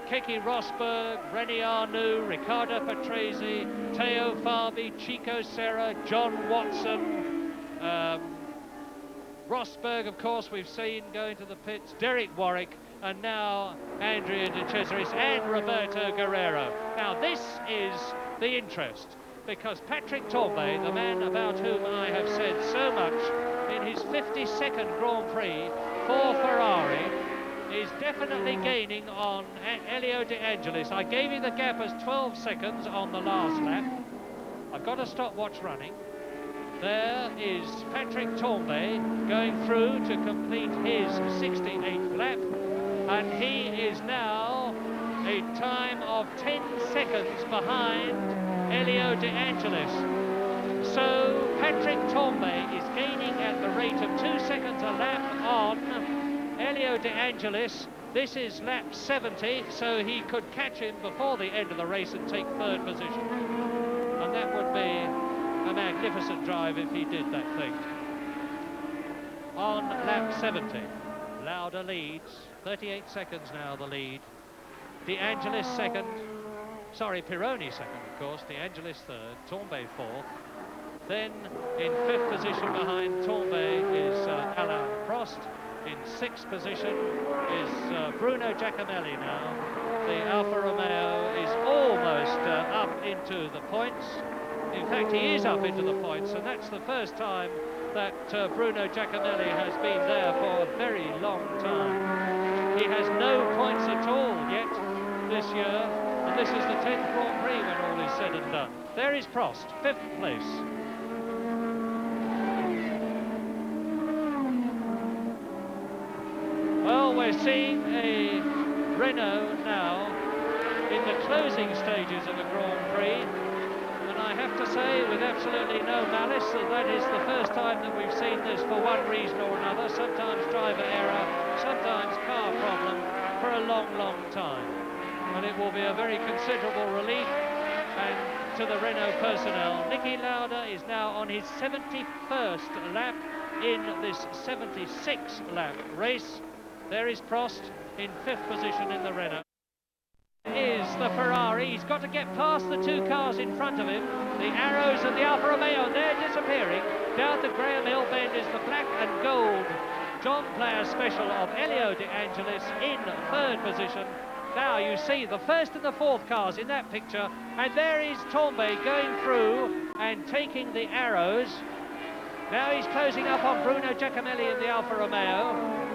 Keke Rosberg, René Arnoux, Riccardo Patrese, Teo Fabi, Chico Serra, John Watson, Rosberg, of course, we've seen going to the pits, Derek Warwick, and now Andrea De Cesaris and Roberto Guerrero. Now this is the interest, because Patrick Tambay, the man about whom I have said so much in his 52nd Grand Prix for Ferrari, is definitely gaining on Elio De Angelis. I gave you the gap as 12 seconds on the last lap. I've got a stopwatch running. There is Patrick Tambay going through to complete his 68th lap, and he is now a time of 10 seconds behind Elio De Angelis. So Patrick Tambay is gaining at the rate of 2 seconds a lap on Elio De Angelis. This is lap 70, so he could catch him before the end of the race and take 3rd position. And that would be a magnificent drive if he did that thing. On lap 70, Lauda leads, 38 seconds now the lead. De Angelis 2nd, sorry, Pironi 2nd, of course, De Angelis 3rd, Tambay 4th. Then in 5th position behind Tambay is Alain Prost, In sixth position is Bruno Giacomelli now. The Alfa Romeo is almost up into the points. In fact, he is up into the points, and that's the first time that Bruno Giacomelli has been there for a very long time. He has no points at all yet this year, and this is the 10th Grand Prix when all is said and done. There is Prost, 5th place. Well, we're seeing a Renault now in the closing stages of the Grand Prix. And I have to say, with absolutely no malice, that is the first time that we've seen this for one reason or another. Sometimes driver error, sometimes car problem, for a long, long time. And it will be a very considerable relief and to the Renault personnel. Niki Lauda is now on his 71st lap in this 76 lap race. There is Prost in 5th position in the Renault. Is the Ferrari. He's got to get past the two cars in front of him. The Arrows and the Alfa Romeo, they're disappearing. Down the Graham Hill bend is the black and gold John Player special of Elio De Angelis in 3rd position. Now you see the 1st and the 4th cars in that picture, and there is Tombay going through and taking the Arrows. Now he's closing up on Bruno Giacomelli in the Alfa Romeo.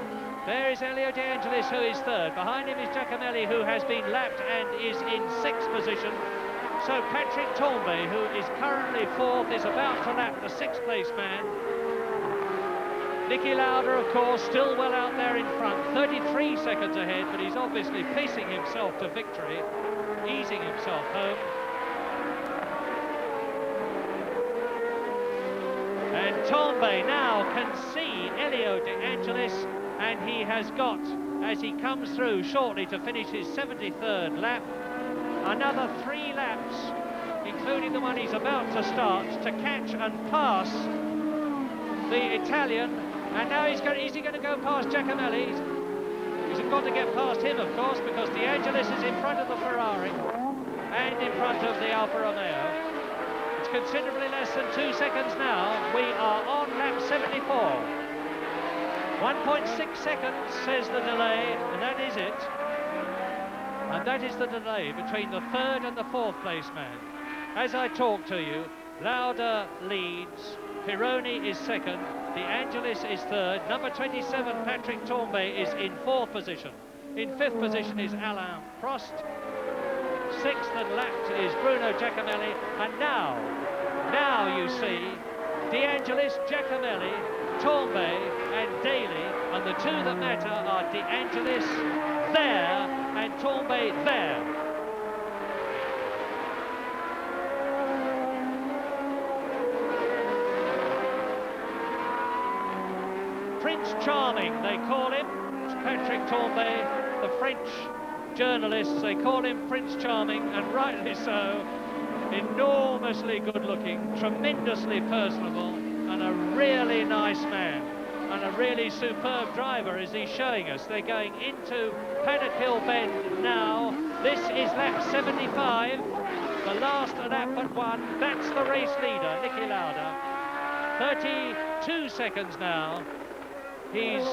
There is Elio De Angelis, who is 3rd. Behind him is Giacomelli, who has been lapped and is in 6th position. So Patrick Tombay, who is currently 4th, is about to lap the 6th place man. Niki Lauda, of course, still well out there in front, 33 seconds ahead, but he's obviously pacing himself to victory, easing himself home. And Tombay now can see Elio De Angelis, and he has got, as he comes through shortly to finish his 73rd lap, another 3 laps, including the one he's about to start, to catch and pass the Italian. And now is he going to go past Giacomelli? He's got to get past him, of course, because De Angelis is in front of the Ferrari and in front of the Alfa Romeo. It's considerably less than 2 seconds now. We are on lap 74. 1.6 seconds says the delay, and that is it. And that is the delay between the 3rd and the 4th place man. As I talk to you, Lauda leads, Pironi is 2nd, De Angelis is 3rd, number 27 Patrick Tombay is in 4th position. In 5th position is Alain Prost. 6th and lapped is Bruno Giacomelli, and now you see De Angelis, Giacomelli, Tombay and Daly, and the two that matter are De Angelis there and Tombay there. Prince Charming, they call him. Patrick Tombay, the French journalists, they call him Prince Charming, and rightly so. Enormously good-looking, tremendously personable, and a really nice man, and a really superb driver, as he's showing us. They're going into Paddock Hill Bend now. This is lap 75, the last lap but one. That's the race leader, Niki Lauda. 32 seconds now. He's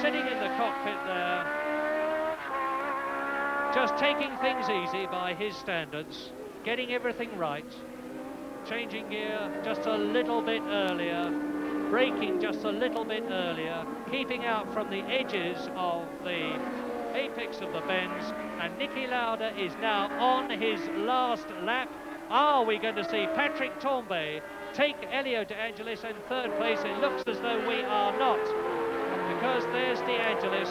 sitting in the cockpit there, just taking things easy by his standards, getting everything right. Changing gear just a little bit earlier, braking just a little bit earlier, keeping out from the edges of the apex of the bends, and Niki Lauda is now on his last lap. Are we going to see Patrick Tombay take Elio De Angelis in 3rd place? It looks as though we are not, because there's De Angelis,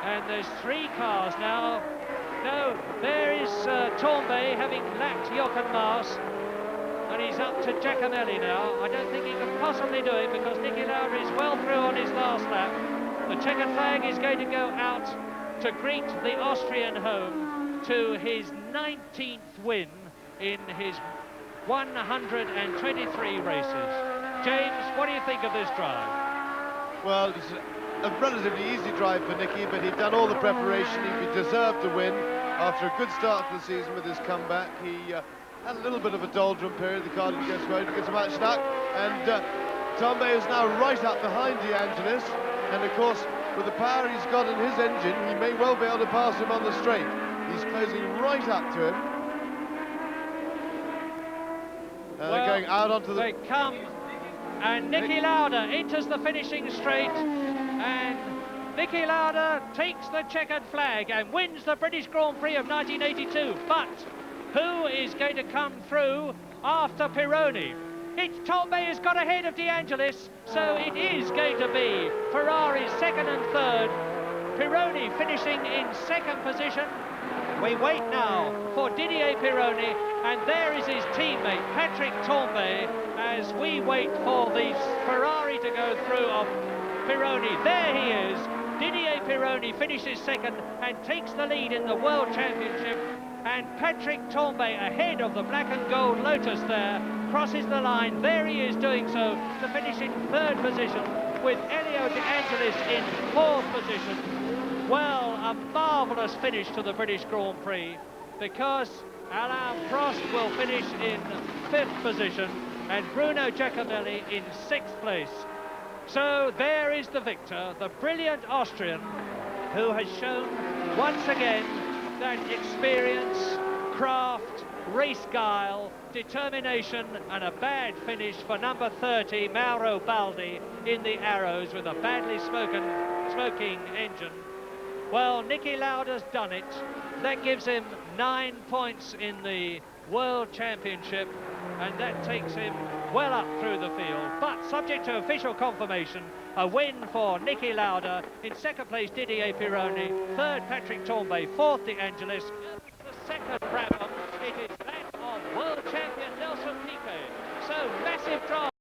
and there's 3 cars now. No, there is Tombay having lapped Jochen Maas, and he's up to Giacomelli now. I don't think he can possibly do it because Niki Lauda is well through on his last lap. The checkered flag is going to go out to greet the Austrian home to his 19th win in his 123 races. James, what do you think of this drive? Well, it's a relatively easy drive for Niki, but he'd done all the preparation. He deserved to win after a good start to the season with his comeback. He had a little bit of a doldrum period. The car didn't go smooth, didn't get so much luck, and Tombe is now right up behind De Angelis, and of course, with the power he's got in his engine, he may well be able to pass him on the straight. He's closing right up to him. And they're going out onto the... They come, and Niki Lauda enters the finishing straight, and Niki Lauda takes the checkered flag and wins the British Grand Prix of 1982. But who is going to come through after Pironi? It's Tombe who's got ahead of De Angelis, so it is going to be Ferrari's second and third. Pironi finishing in second position. We wait now for Didier Pironi, and there is his teammate Patrick Tombe as we wait for the Ferrari to go through of Pironi. There he is. Didier Pironi finishes second and takes the lead in the World Championship, and Patrick Tombe ahead of the black and gold Lotus there crosses the line. There he is doing so to finish in third position, with Elio De Angelis in fourth position. Well, a marvellous finish to the British Grand Prix, because Alain Prost will finish in fifth position and Bruno Giacomelli in sixth place. So there is the victor, the brilliant Austrian, who has shown once again that experience, craft, race guile, determination, and a bad finish for number 30, Mauro Baldi, in the Arrows with a badly smoking engine. Well, Niki Lauda's done it. That gives him 9 points in the World Championship, and that takes him well up through the field. But subject to official confirmation, a win for Niki Lauda. In second place, Didier Pironi. Third, Patrick Tombe. Fourth, De Angelis. The second Brabham, it is that of world champion Nelson Piquet. So massive drama.